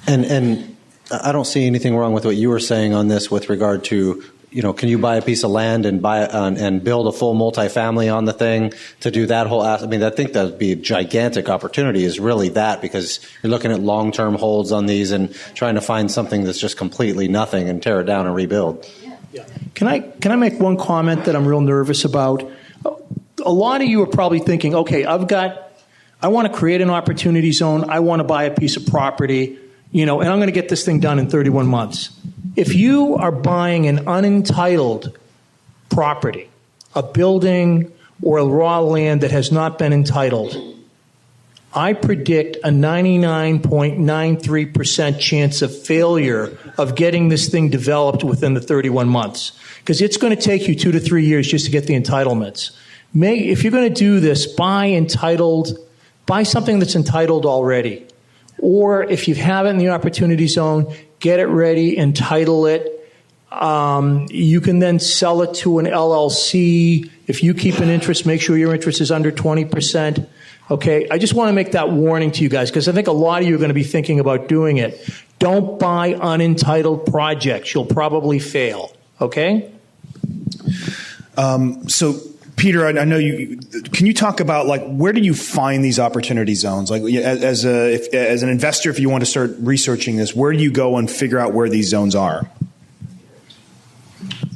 [SPEAKER 8] And I don't see anything wrong with what you were saying on this with regard to, can you buy a piece of land and and build a full multifamily on the thing to do that whole? I mean, I think that would be a gigantic opportunity. Is really that, because you're looking at long-term holds on these and trying to find something that's just completely nothing and tear it down and rebuild.
[SPEAKER 5] Yeah. Can I make one comment that I'm real nervous about? A lot of you are probably thinking, okay, I want to create an opportunity zone. I want to buy a piece of property, and I'm going to get this thing done in 31 months. If you are buying an unentitled property, a building or a raw land that has not been entitled, I predict a 99.93% chance of failure of getting this thing developed within the 31 months. Because it's going to take you 2 to 3 years just to get the entitlements. If you're going to do this, buy something that's entitled already. Or if you have it in the opportunity zone, get it ready, entitle it. You can then sell it to an LLC. If you keep an interest, make sure your interest is under 20%. Okay, I just want to make that warning to you guys, because I think a lot of you are going to be thinking about doing it. Don't buy unentitled projects. You'll probably fail. Okay?
[SPEAKER 2] So, Peter, I know you. Can you talk about where do you find these opportunity zones? Like as an investor, if you want to start researching this, where do you go and figure out where these zones are?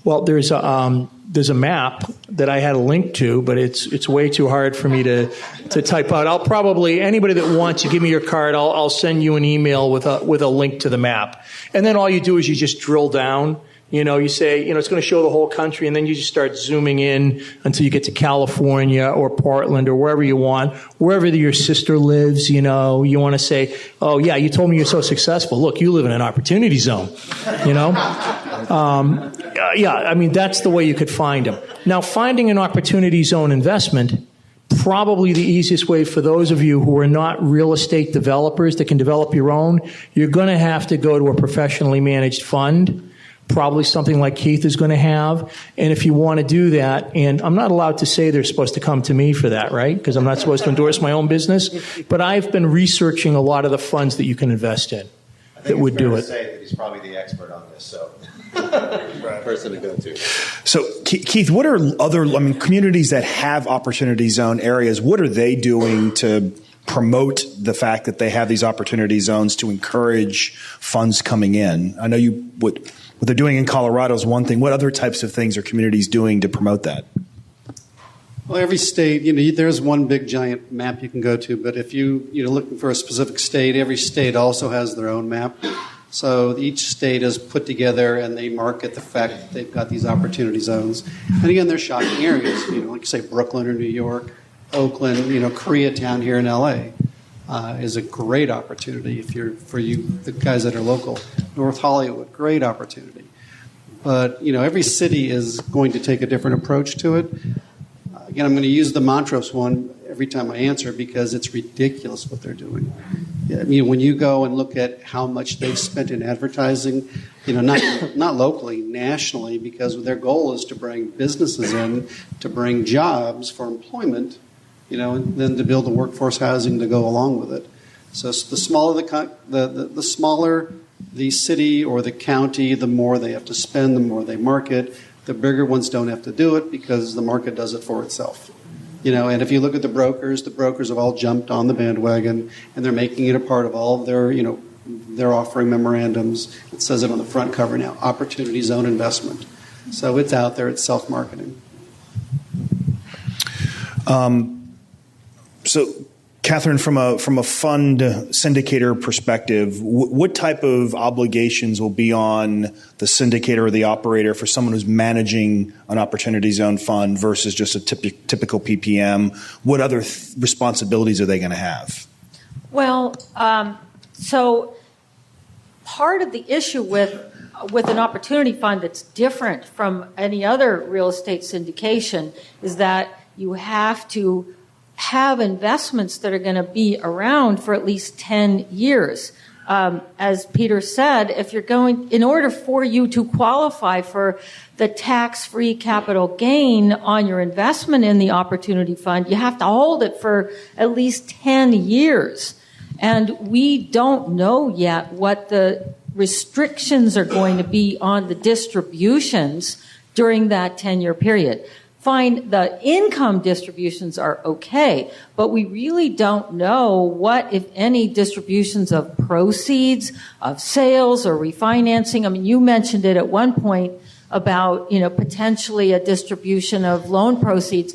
[SPEAKER 5] Well, there's a map that I had a link to, but it's way too hard for me to type out. I'll probably, anybody that wants, you give me your card, I'll send you an email with a link to the map, and then all you do is you just drill down. You say, it's going to show the whole country, and then you just start zooming in until you get to California or Portland or wherever you want, wherever your sister lives, you want to say, oh, yeah, you told me you're so successful. Look, you live in an opportunity zone, that's the way you could find them. Now, finding an opportunity zone investment, probably the easiest way for those of you who are not real estate developers that can develop your own, you're going to have to go to a professionally managed fund, probably something like Keith is going to have. And if you want to do that, and I'm not allowed to say they're supposed to come to me for that, right? Because I'm not supposed to endorse my own business. But I've been researching a lot of the funds that you can invest in that would do it.
[SPEAKER 8] I say that he's probably the expert on this, so person to go to.
[SPEAKER 2] So, Keith, what are other communities that have opportunity zone areas? What are they doing to promote the fact that they have these opportunity zones to encourage funds coming in? I know what they're doing in Colorado is one thing. What other types of things are communities doing to promote that?
[SPEAKER 6] Well, every state, there's one big giant map you can go to, but if you're looking for a specific state, every state also has their own map. So each state is put together and they market the fact that they've got these opportunity zones. And again, they're shocking areas, like you say, Brooklyn or New York, Oakland, Koreatown here in LA is a great opportunity for you, the guys that are local. North Hollywood, great opportunity. But, every city is going to take a different approach to it. Again, I'm going to use the Montrose one every time I answer because it's ridiculous what they're doing. When you go and look at how much they've spent in advertising, not locally, nationally, because their goal is to bring businesses in, to bring jobs for employment, and then to build the workforce housing to go along with it. So the smaller the smaller the city or the county, the more they have to spend, the more they market. The bigger ones don't have to do it because the market does it for itself. And if you look at the brokers have all jumped on the bandwagon, and they're making it a part of all of their, they're offering memorandums. It says it on the front cover now, Opportunity Zone Investment. So it's out there, it's self-marketing.
[SPEAKER 2] So, Catherine, from a fund syndicator perspective, what type of obligations will be on the syndicator or the operator for someone who's managing an opportunity zone fund versus just a typical PPM? What other responsibilities are they going to have?
[SPEAKER 7] Well, so part of the issue with an opportunity fund that's different from any other real estate syndication is that you have to have investments that are going to be around for at least 10 years. As Peter said, in order for you to qualify for the tax-free capital gain on your investment in the opportunity fund, you have to hold it for at least 10 years. And we don't know yet what the restrictions are going to be on the distributions during that 10-year period. Fine, the income distributions are okay, but we really don't know what, if any, distributions of proceeds, of sales or refinancing. You mentioned it at one point about, potentially a distribution of loan proceeds.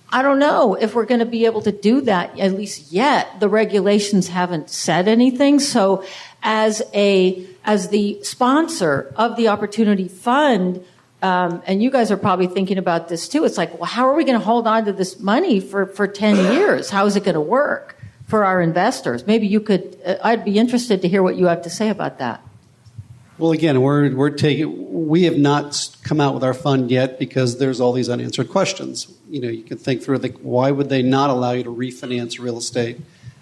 [SPEAKER 7] I don't know if we're going to be able to do that, at least yet. The regulations haven't said anything. So as the sponsor of the Opportunity Fund, and you guys are probably thinking about this too. It's like, well, how are we going to hold on to this money for 10 years? How is it going to work for our investors? Maybe you could, I'd be interested to hear what you have to say about that.
[SPEAKER 6] Well, again, we have not come out with our fund yet because there's all these unanswered questions. You can think through, why would they not allow you to refinance real estate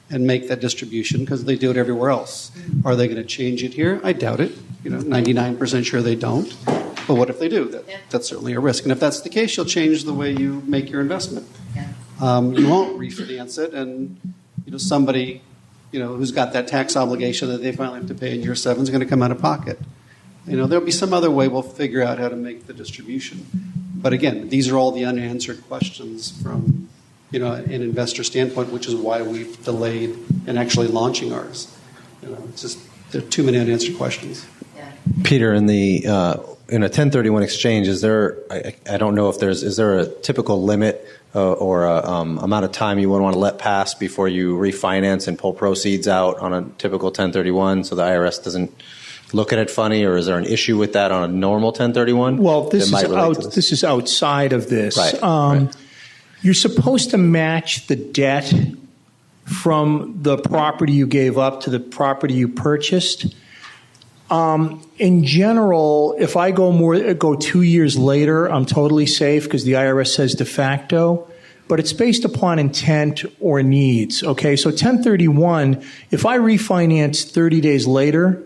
[SPEAKER 6] and make that distribution? Because they do it everywhere else. Are they going to change it here? I doubt it. 99% sure they don't. But what if they do? That's certainly a risk. And if that's the case, you'll change the way you make your investment. You won't refinance it, and somebody who's got that tax obligation that they finally have to pay in year 7 is going to come out of pocket. There'll be some other way we'll figure out how to make the distribution. But again, these are all the unanswered questions from an investor standpoint, which is why we've delayed in actually launching ours. It's just there are too many unanswered questions.
[SPEAKER 8] Peter, in a 1031 exchange, is there? I don't know if is there a typical limit or a amount of time you would want to let pass before you refinance and pull proceeds out on a typical 1031, so the IRS doesn't look at it funny, or is there an issue with that on a normal 1031?
[SPEAKER 5] Well, this is outside of this.
[SPEAKER 8] Right.
[SPEAKER 5] You're supposed to match the debt from the property you gave up to the property you purchased. In general, if I go 2 years later, I'm totally safe because the IRS says de facto, but it's based upon intent or needs. Okay, so 1031, if I refinance 30 days later,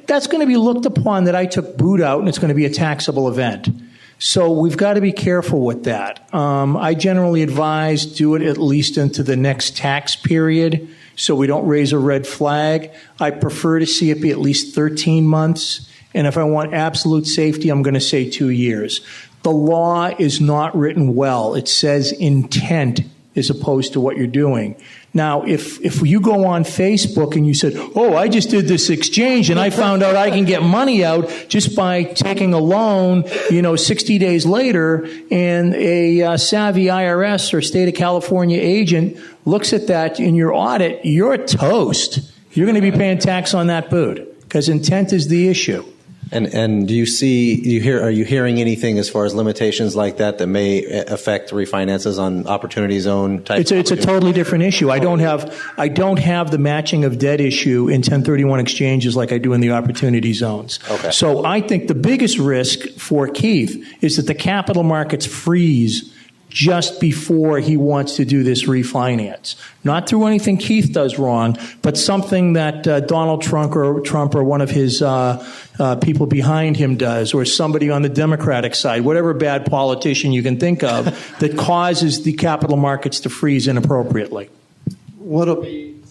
[SPEAKER 5] that's going to be looked upon that I took boot out, and it's going to be a taxable event. So we've got to be careful with that. I generally advise do it at least into the next tax period so we don't raise a red flag. I prefer to see it be at least 13 months. And if I want absolute safety, I'm going to say 2 years. The law is not written well. It says intent as opposed to what you're doing. Now, if you go on Facebook and you said, oh, I just did this exchange and I found out I can get money out just by taking a loan, 60 days later, and a savvy IRS or state of California agent looks at that in your audit, you're toast. You're going to be paying tax on that boot because intent is the issue.
[SPEAKER 8] And do are you hearing anything as far as limitations like that may affect refinances on opportunity zone type?
[SPEAKER 5] It's a totally different issue. I don't have the matching of debt issue in 1031 exchanges like I do in the opportunity zones.
[SPEAKER 8] Okay.
[SPEAKER 5] So I think the biggest risk for Keith is that the capital markets freeze just before he wants to do this refinance. Not through anything Keith does wrong, but something that Donald Trump or one of his people behind him does, or somebody on the Democratic side, whatever bad politician you can think of that causes the capital markets to freeze inappropriately.
[SPEAKER 6] What'll be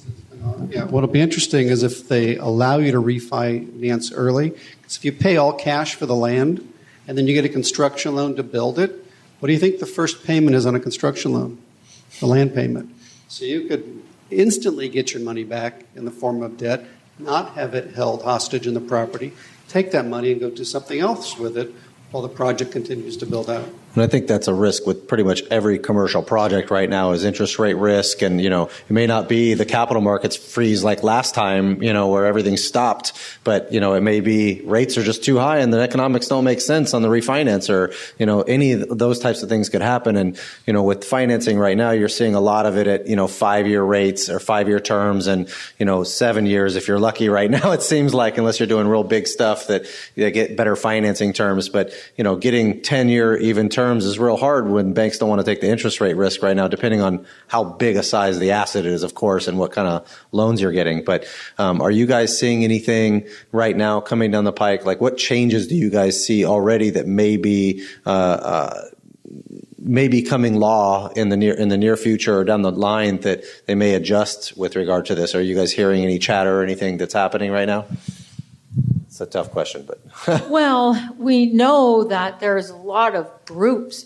[SPEAKER 6] interesting is if they allow you to refinance early. Because if you pay all cash for the land and then you get a construction loan to build it, what do you think the first payment is on a construction loan? The land payment. So you could instantly get your money back in the form of debt, not have it held hostage in the property, take that money and go do something else with it while the project continues to build out.
[SPEAKER 8] And I think that's a risk with pretty much every commercial project right now is interest rate risk. And, it may not be the capital markets freeze like last time, where everything stopped. But, it may be rates are just too high and the economics don't make sense on the refinance or, any of those types of things could happen. And, with financing right now, you're seeing a lot of it at, 5-year rates or 5-year terms and, 7 years if you're lucky right now, it seems like, unless you're doing real big stuff that you get better financing terms. But, getting 10-year even terms is real hard when banks don't want to take the interest rate risk right now, depending on how big a size the asset is, of course, and what kind of loans you're getting. But are you guys seeing anything right now coming down the pike? Like, what changes do you guys see already that may be coming law in the near future or down the line that they may adjust with regard to this? Are you guys hearing any chatter or anything that's happening right now? It's a tough question, but
[SPEAKER 7] well, we know that there's a lot of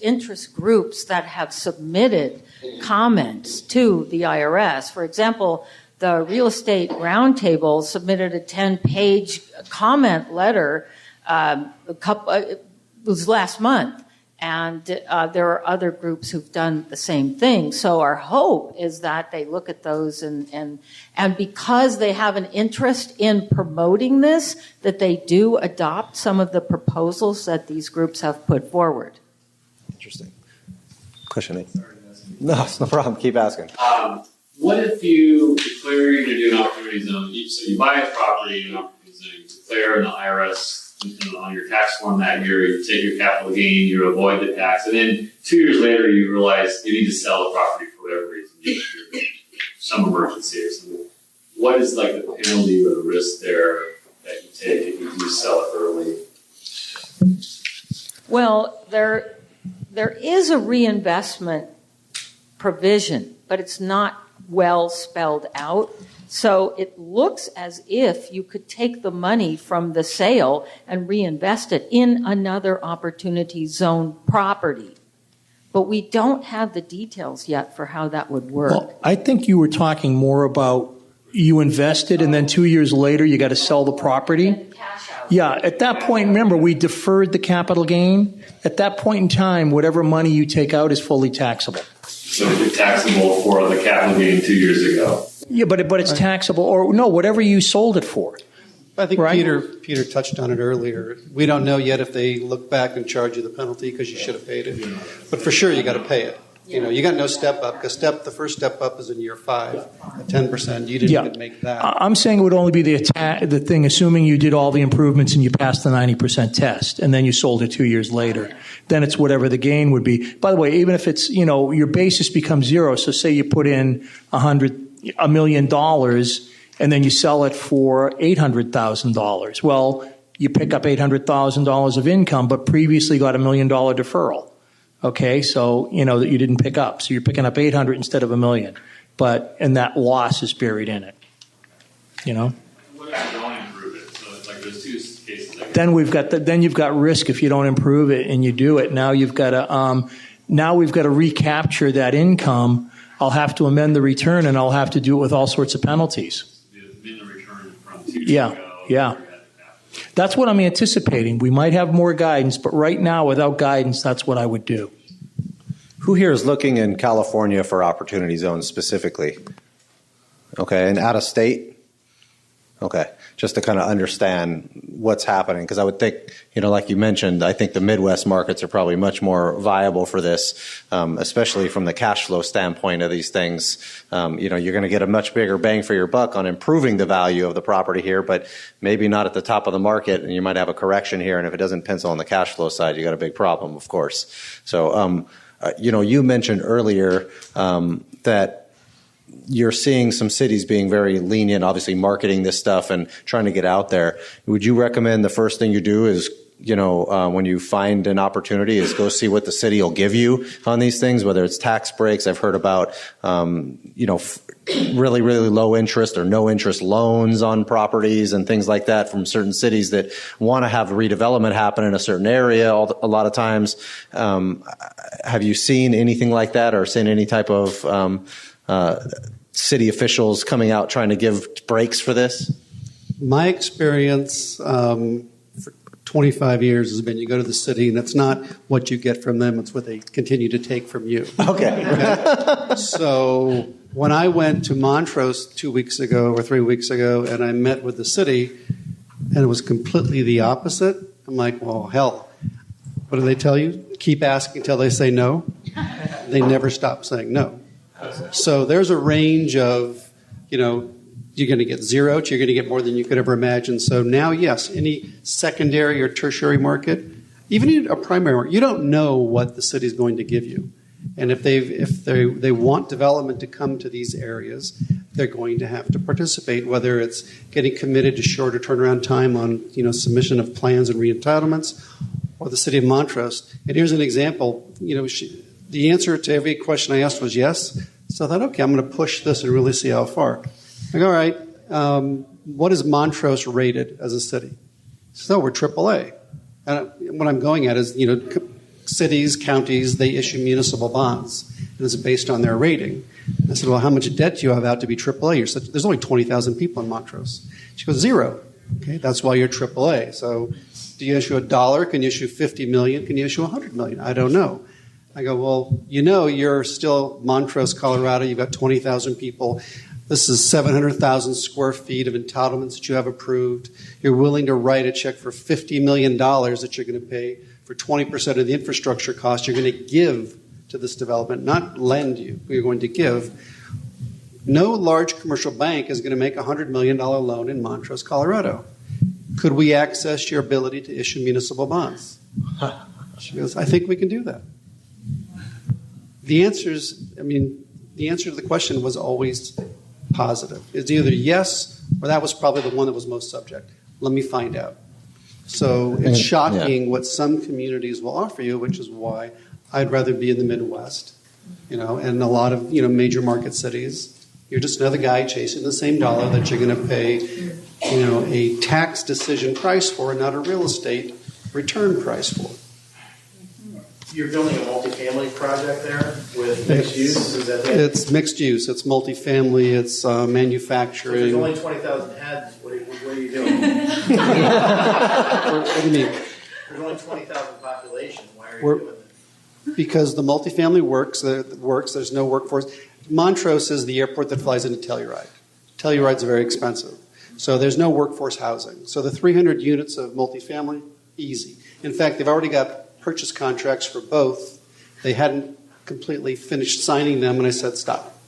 [SPEAKER 7] interest groups that have submitted comments to the IRS. For example, the Real Estate Roundtable submitted a 10-page comment letter. It was last month. And there are other groups who've done the same thing. So our hope is that they look at those and because they have an interest in promoting this, that they do adopt some of the proposals that these groups have put forward.
[SPEAKER 8] Interesting. Question 8. No, it's no problem. Keep asking.
[SPEAKER 12] What if you declare you're going to do an opportunity zone? So you buy a property in an opportunity zone, you declare in the IRS on your tax form that year, you take your capital gain, you avoid the tax, and then 2 years later you realize you need to sell the property for whatever reason, some emergency or something. What is like the penalty or the risk there that you take if you do sell it early?
[SPEAKER 7] Well, there is a reinvestment provision, but it's not well spelled out. So it looks as if you could take the money from the sale and reinvest it in another opportunity zone property. But we don't have the details yet for how that would work.
[SPEAKER 5] Well, I think you were talking more about you invested and then 2 years later you got to sell the property. Yeah, at that point, remember, we deferred the capital gain. At that point in time, whatever money you take out is fully taxable.
[SPEAKER 12] So it's taxable for the capital gain 2 years ago.
[SPEAKER 5] Yeah, but it's taxable, or no, whatever you sold it for.
[SPEAKER 6] I think
[SPEAKER 5] Right.
[SPEAKER 6] Peter touched on it earlier. We don't know yet if they look back and charge you the penalty because you should have paid it. But for sure, you got to pay it. You know, you got no step up because the first step up is in year 5 at 10%. You didn't even make that.
[SPEAKER 5] I'm saying it would only be the thing, assuming you did all the improvements and you passed the 90% test, and then you sold it 2 years later. Then it's whatever the gain would be. By the way, even if it's, you know, your basis becomes zero. So say you put in $1 million, and then you sell it for $800,000. Well, you pick up $800,000 of income, but previously got $1 million deferral. Okay, so you know that you didn't pick up, so you're picking up 800 instead of $1 million, and that loss is buried in it. You know.
[SPEAKER 12] What if you don't improve it? So it's like there's two cases.
[SPEAKER 5] Then you've got risk if you don't improve it and you do it. Now you've got to recapture that income. I'll have to amend the return, and I'll have to do it with all sorts of penalties.
[SPEAKER 12] Amend the return from 2 years ago.
[SPEAKER 5] Yeah. That's what I'm anticipating. We might have more guidance, but right now, without guidance, that's what I would do.
[SPEAKER 8] Who here is looking in California for opportunity zones specifically? Okay, and out of state? Okay, just to kind of understand what's happening, because I would think, you know, like you mentioned, I think the Midwest markets are probably much more viable for this, especially from the cash flow standpoint of these things. You know, you're going to get a much bigger bang for your buck on improving the value of the property here, but maybe not at the top of the market, and you might have a correction here, and if it doesn't pencil on the cash flow side, you got a big problem, of course. So, you know, you mentioned earlier that you're seeing some cities being very lenient, obviously marketing this stuff and trying to get out there. Would you recommend the first thing you do is, you know, when you find an opportunity is go see what the city will give you on these things, whether it's tax breaks? I've heard about, you know, really, really low interest or no interest loans on properties and things like that from certain cities that want to have redevelopment happen in a certain area a lot of times. Have you seen anything like that or seen any type of city officials coming out trying to give breaks for this?
[SPEAKER 6] My experience for 25 years has been you go to the city and it's not what you get from them, it's what they continue to take from you.
[SPEAKER 8] Okay.
[SPEAKER 6] So when I went to Montrose 2 weeks ago or 3 weeks ago and I met with the city and it was completely the opposite, I'm like, well, hell, what do they tell you? Keep asking until they say no. They never stop saying no. So there's a range of, you know, you're going to get zero to you're going to get more than you could ever imagine. So now, yes, any secondary or tertiary market, even a primary market, you don't know what the city's going to give you. And if they want development to come to these areas, they're going to have to participate, whether it's getting committed to shorter turnaround time on, you know, submission of plans and re-entitlements, or the city of Montrose. And here's an example. You know, the answer to every question I asked was yes. So I thought, okay, I'm going to push this and really see how far. I go, all right, what is Montrose rated as a city? So we're AAA. And what I'm going at is, you know, cities, counties, they issue municipal bonds, and it's based on their rating. I said, well, how much debt do you have out to be AAA? You said, there's only 20,000 people in Montrose. She goes, zero. Okay, that's why you're AAA. So do you issue $1? Can you issue 50 million? Can you issue 100 million? I don't know. I go, well, you know, you're still Montrose, Colorado. You've got 20,000 people. This is 700,000 square feet of entitlements that you have approved. You're willing to write a check for $50 million that you're going to pay for 20% of the infrastructure cost you're going to give to this development, not lend you, but you're going to give. No large commercial bank is going to make a $100 million loan in Montrose, Colorado. Could we access your ability to issue municipal bonds? She goes, I think we can do that. The answer to the question was always positive. It's either yes, or that was probably the one that was most subject. Let me find out. So it's shocking what some communities will offer you, which is why I'd rather be in the Midwest, you know, and a lot of, you know, major market cities. You're just another guy chasing the same dollar that you're going to pay, you know, a tax decision price for, not a real estate return price for.
[SPEAKER 15] You're building a multifamily project there with mixed use? Is that
[SPEAKER 6] It's mixed use. It's multifamily. It's manufacturing.
[SPEAKER 15] So there's only 20,000 heads. What are you doing?
[SPEAKER 6] What do you mean?
[SPEAKER 15] There's only 20,000 population. Why are you doing that?
[SPEAKER 6] Because the multifamily works. There's no workforce. Montrose is the airport that flies into Telluride. Telluride's very expensive. So there's no workforce housing. So the 300 units of multifamily, easy. In fact, they've already got purchase contracts for both. They hadn't completely finished signing them, and I said, stop.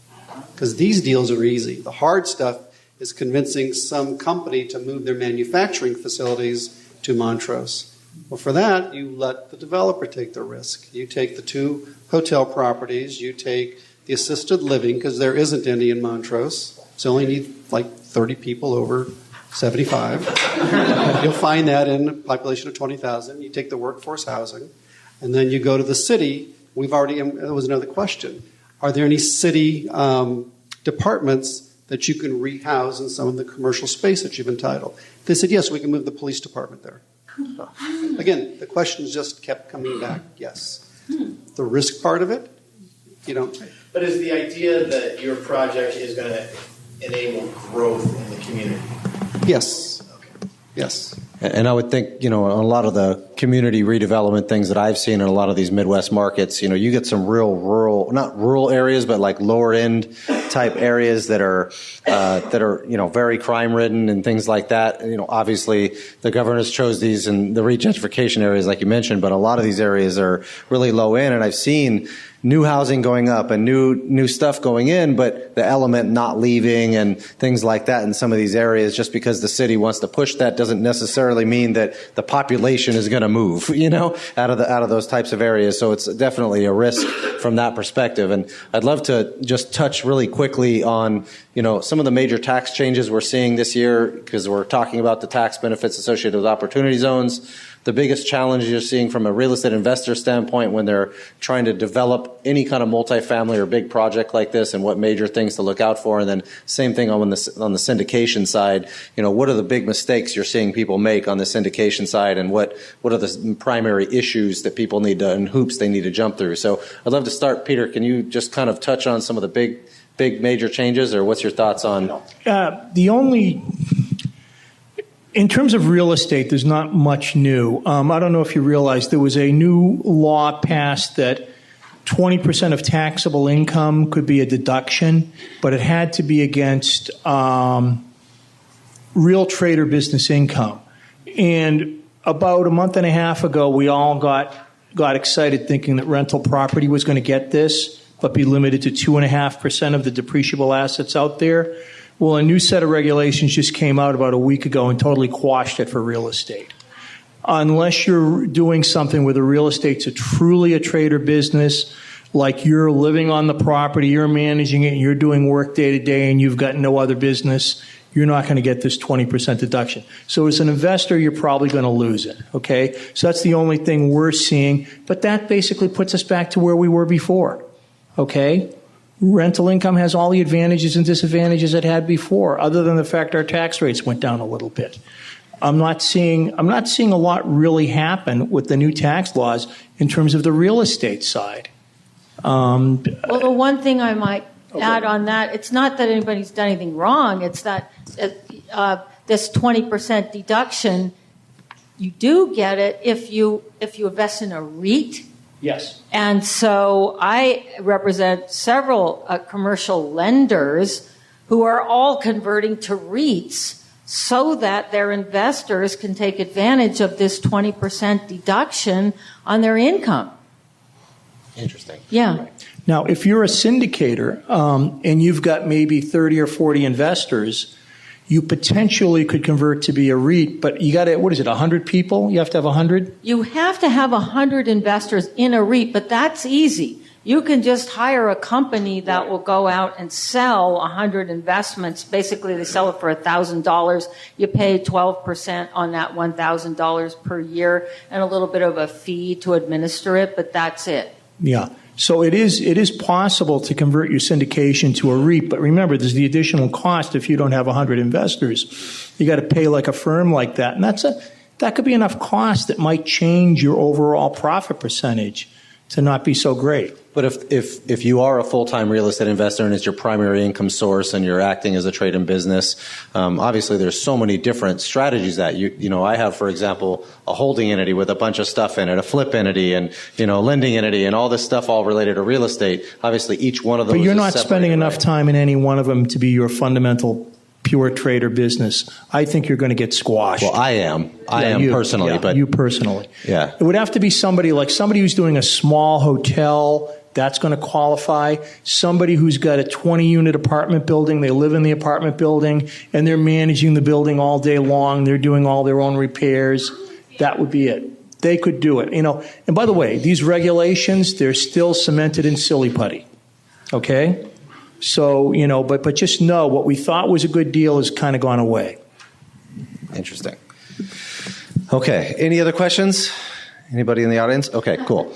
[SPEAKER 6] Because these deals are easy. The hard stuff is convincing some company to move their manufacturing facilities to Montrose. Well, for that, you let the developer take the risk. You take the 2 hotel properties, you take the assisted living, because there isn't any in Montrose. So only need like 30 people over 75. You'll find that in a population of 20,000. You take the workforce housing, and then you go to the city. That was another question. Are there any city departments that you can rehouse in some of the commercial space that you've entitled? They said, yes, we can move the police department there. Again, the questions just kept coming back, yes. The risk part of it, you don't.
[SPEAKER 15] But is the idea that your project is going to enable growth in the community?
[SPEAKER 6] Yes. Okay. Yes.
[SPEAKER 8] And I would think, a lot of the community redevelopment things that I've seen in a lot of these Midwest markets, you get some real rural, not rural areas, but like lower end type areas that are, very crime ridden and things like that. Obviously the governors chose these in the regentrification areas, like you mentioned, but a lot of these areas are really low end. And I've seen new housing going up and new stuff going in, but the element not leaving and things like that in some of these areas, just because the city wants to push that doesn't necessarily mean that the population is going to move, out of those types of areas. So it's definitely a risk from that perspective. And I'd love to just touch really quickly on, some of the major tax changes we're seeing this year, because we're talking about the tax benefits associated with opportunity zones. The biggest challenge you're seeing from a real estate investor standpoint when they're trying to develop any kind of multifamily or big project like this, and what major things to look out for. And then same thing on the syndication side. What are the big mistakes you're seeing people make on the syndication side, and what are the primary issues that people need to, and hoops they need to jump through? So I'd love to start. Peter, can you just kind of touch on some of the big major changes, or what's your thoughts on?
[SPEAKER 5] In terms of real estate, there's not much new. I don't know if you realize there was a new law passed that 20% of taxable income could be a deduction, but it had to be against real trade or business income. And about a month and a half ago, we all got excited thinking that rental property was going to get this, but be limited to 2.5% of the depreciable assets out there. Well, a new set of regulations just came out about a week ago and totally quashed it for real estate. Unless you're doing something where the real estate's truly a trade or business, like you're living on the property, you're managing it, and you're doing work day to day, and you've got no other business, you're not going to get this 20% deduction. So as an investor, you're probably going to lose it, okay? So that's the only thing we're seeing, but that basically puts us back to where we were before, okay? Rental income has all the advantages and disadvantages it had before, other than the fact our tax rates went down a little bit. I'm not seeing a lot really happen with the new tax laws in terms of the real estate side.
[SPEAKER 7] Well, the one thing I might add on that, it's not that anybody's done anything wrong. It's that this 20% deduction, you do get it if you invest in a REIT.
[SPEAKER 5] Yes.
[SPEAKER 7] And so I represent several commercial lenders who are all converting to REITs so that their investors can take advantage of this 20% deduction on their income.
[SPEAKER 8] Interesting.
[SPEAKER 7] Yeah.
[SPEAKER 5] Right. Now, if you're a syndicator and you've got maybe 30 or 40 investors, you potentially could convert to be a REIT, but you got to, 100 people? You have to have 100?
[SPEAKER 7] You have to have 100 investors in a REIT, but that's easy. You can just hire a company that will go out and sell 100 investments. Basically, they sell it for $1,000. You pay 12% on that $1,000 per year and a little bit of a fee to administer it, but that's it.
[SPEAKER 5] Yeah. So it is possible to convert your syndication to a REIT, but remember, there's the additional cost if you don't have 100 investors. You got to pay like a firm like that, and that could be enough cost that might change your overall profit percentage to not be so great.
[SPEAKER 8] But if you are a full-time real estate investor and it's your primary income source and you're acting as a trade in business, obviously there's so many different strategies that I have, for example, a holding entity with a bunch of stuff in it, a flip entity, and lending entity, and all this stuff all related to real estate. Obviously, each one of those.
[SPEAKER 5] But you're not spending enough time in any one of them to be your fundamental pure trader business, I think you're going to get squashed.
[SPEAKER 8] Well, I am
[SPEAKER 5] You
[SPEAKER 8] personally, but
[SPEAKER 5] you personally.
[SPEAKER 8] Yeah.
[SPEAKER 5] It would have to be somebody who's doing a small hotel. That's going to qualify. Somebody who's got a 20-unit apartment building, they live in the apartment building, and they're managing the building all day long. They're doing all their own repairs. That would be it. They could do it. And by the way, these regulations, they're still cemented in silly putty. Okay? So, but just know what we thought was a good deal has kind of gone away.
[SPEAKER 8] Interesting. Okay. Any other questions? Anybody in the audience? Okay, cool.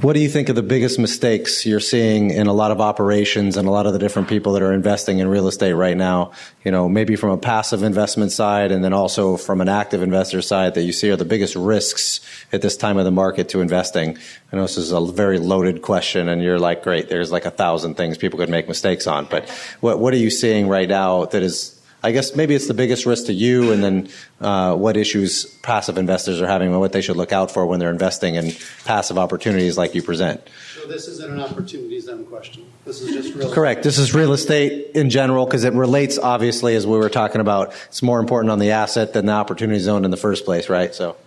[SPEAKER 8] What do you think of the biggest mistakes you're seeing in a lot of operations and a lot of the different people that are investing in real estate right now? Maybe from a passive investment side and then also from an active investor side that you see are the biggest risks at this time of the market to investing. I know this is a very loaded question and you're like, great, there's like 1,000 things people could make mistakes on. But what are you seeing right now that is, I guess maybe it's the biggest risk to you, and then what issues passive investors are having and what they should look out for when they're investing in passive opportunities like you present?
[SPEAKER 6] So this isn't an opportunity zone question. This is just real estate.
[SPEAKER 8] Correct. This is real estate in general because it relates, obviously, as we were talking about. It's more important on the asset than the opportunity zone in the first place, right? So.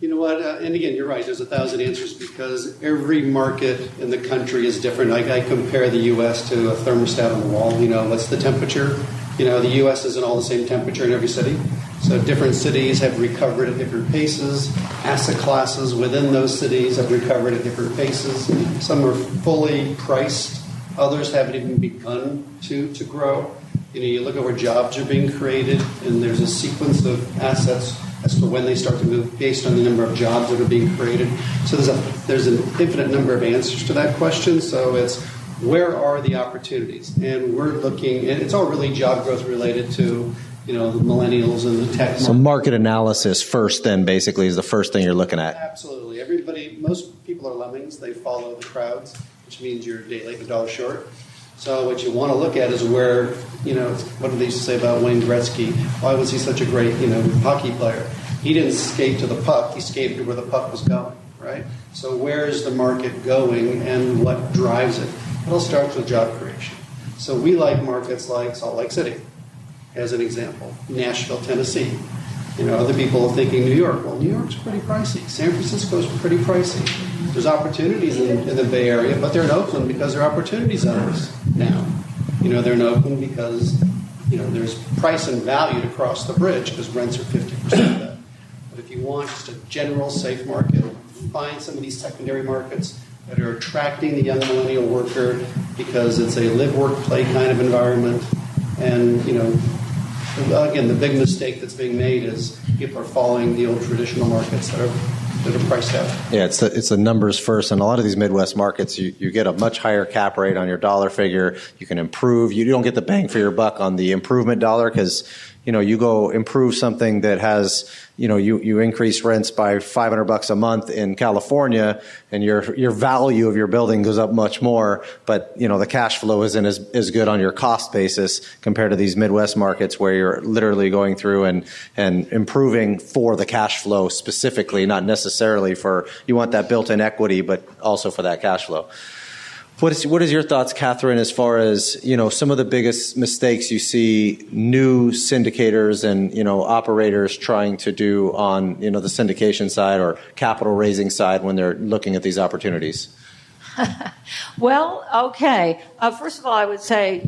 [SPEAKER 6] You know what? And again, you're right. There's 1,000 answers because every market in the country is different. I compare the U.S. to a thermostat on the wall. What's the temperature? The U.S. isn't all the same temperature in every city. So different cities have recovered at different paces. Asset classes within those cities have recovered at different paces. Some are fully priced. Others haven't even begun to grow. You look at where jobs are being created, and there's a sequence of assets as to when they start to move based on the number of jobs that are being created. So there's an infinite number of answers to that question. So it's where are the opportunities? And we're looking, and it's all really job growth related to, the millennials and the tech.
[SPEAKER 8] So market analysis first then basically is the first thing you're looking at.
[SPEAKER 6] Absolutely. Most people are lemmings. They follow the crowds, which means you're a day late, a dollar short. So what you want to look at is where, what did they used to say about Wayne Gretzky? Why was he such a great, hockey player? He didn't skate to the puck. He skated to where the puck was going, right? So where is the market going and what drives it? It all starts with job creation. So we like markets like Salt Lake City, as an example. Nashville, Tennessee. Other people are thinking New York. Well, New York's pretty pricey. San Francisco's pretty pricey. There's opportunities in the Bay Area, but they're in Oakland because they're opportunity zones now. They're in Oakland because, there's price and value to cross the bridge because rents are 50% of that. But if you want just a general safe market, find some of these secondary markets that are attracting the young millennial worker because it's a live, work, play kind of environment. And, again, the big mistake that's being made is people are following the old traditional markets that are priced out.
[SPEAKER 8] Yeah, it's the numbers first. And a lot of these Midwest markets, you get a much higher cap rate on your dollar figure. You can improve. You don't get the bang for your buck on the improvement dollar because, you go improve something that has, you increase rents by $500 a month in California and your value of your building goes up much more. But, the cash flow isn't as good on your cost basis compared to these Midwest markets where you're literally going through and improving for the cash flow specifically, not necessarily you want that built-in equity, but also for that cash flow. What is your thoughts, Catherine, as far as, some of the biggest mistakes you see new syndicators and, operators trying to do on, the syndication side or capital raising side when they're looking at these opportunities?
[SPEAKER 7] Well, okay. First of all, I would say,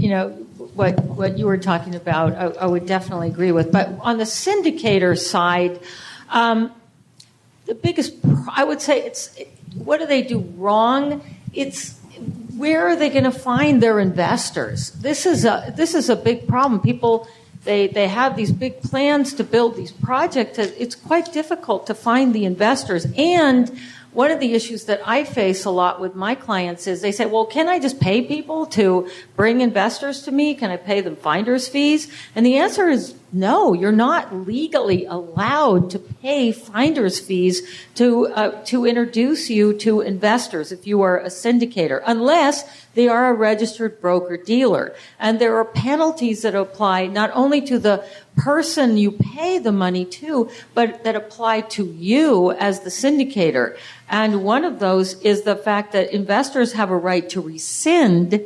[SPEAKER 7] what you were talking about, I would definitely agree with. But on the syndicator side, the biggest, I would say what do they do wrong? Where are they going to find their investors? This is a big problem. People, they have these big plans to build these projects. It's quite difficult to find the investors. And one of the issues that I face a lot with my clients is they say, well, can I just pay people to bring investors to me? Can I pay them finder's fees? And the answer is no, you're not legally allowed to pay finder's fees to introduce you to investors if you are a syndicator, unless they are a registered broker-dealer. And there are penalties that apply not only to the person you pay the money to, but that apply to you as the syndicator. And one of those is the fact that investors have a right to rescind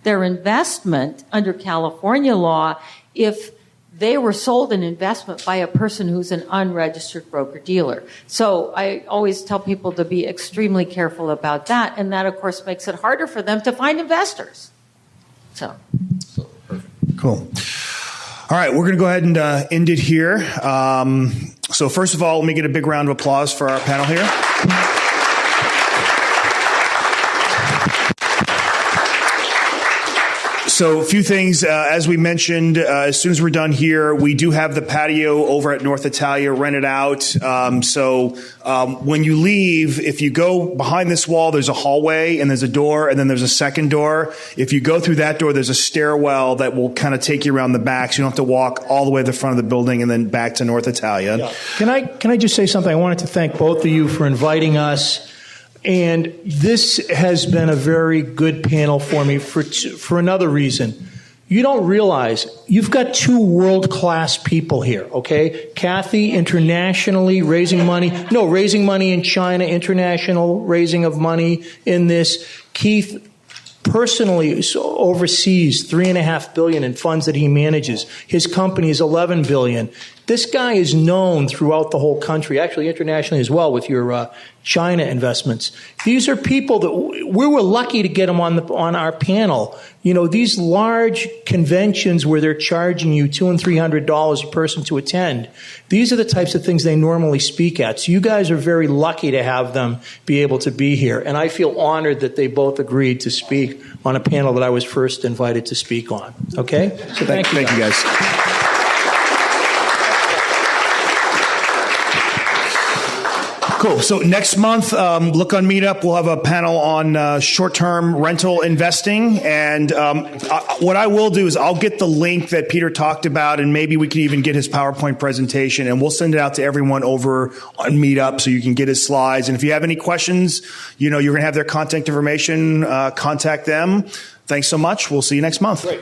[SPEAKER 7] their investment under California law if they were sold an investment by a person who's an unregistered broker-dealer. So I always tell people to be extremely careful about that, and that, of course, makes it harder for them to find investors. So.
[SPEAKER 2] Cool. All right, we're going to go ahead and end it here. So first of all, let me get a big round of applause for our panel here. So a few things, as we mentioned, as soon as we're done here, we do have the patio over at North Italia rented out. So when you leave, if you go behind this wall, there's a hallway and there's a door and then there's a second door. If you go through that door, there's a stairwell that will kind of take you around the back, so you don't have to walk all the way to the front of the building and then back to North Italia.
[SPEAKER 5] Yeah. Can I just say something? I wanted to thank both of you for inviting us. And this has been a very good panel for me for another reason. You don't realize you've got two world-class people here, okay? Kathy, internationally raising money in China, international raising of money in this. Keith personally oversees $3.5 billion in funds that he manages. His company is $11 billion. This guy is known throughout the whole country, actually internationally as well, with your China investments. These are people that we were lucky to get them on our panel. You know, these large conventions where they're charging you $200 and $300 a person to attend. These are the types of things they normally speak at. So you guys are very lucky to have them be able to be here. And I feel honored that they both agreed to speak on a panel that I was first invited to speak on. Okay? So thank you guys.
[SPEAKER 2] Cool. So next month, look on Meetup. We'll have a panel on short-term rental investing. And what I will do is I'll get the link that Peter talked about, and maybe we can even get his PowerPoint presentation, and we'll send it out to everyone over on Meetup so you can get his slides. And if you have any questions, you know, you're going to have their contact information. Contact them. Thanks so much. We'll see you next month.
[SPEAKER 5] Great.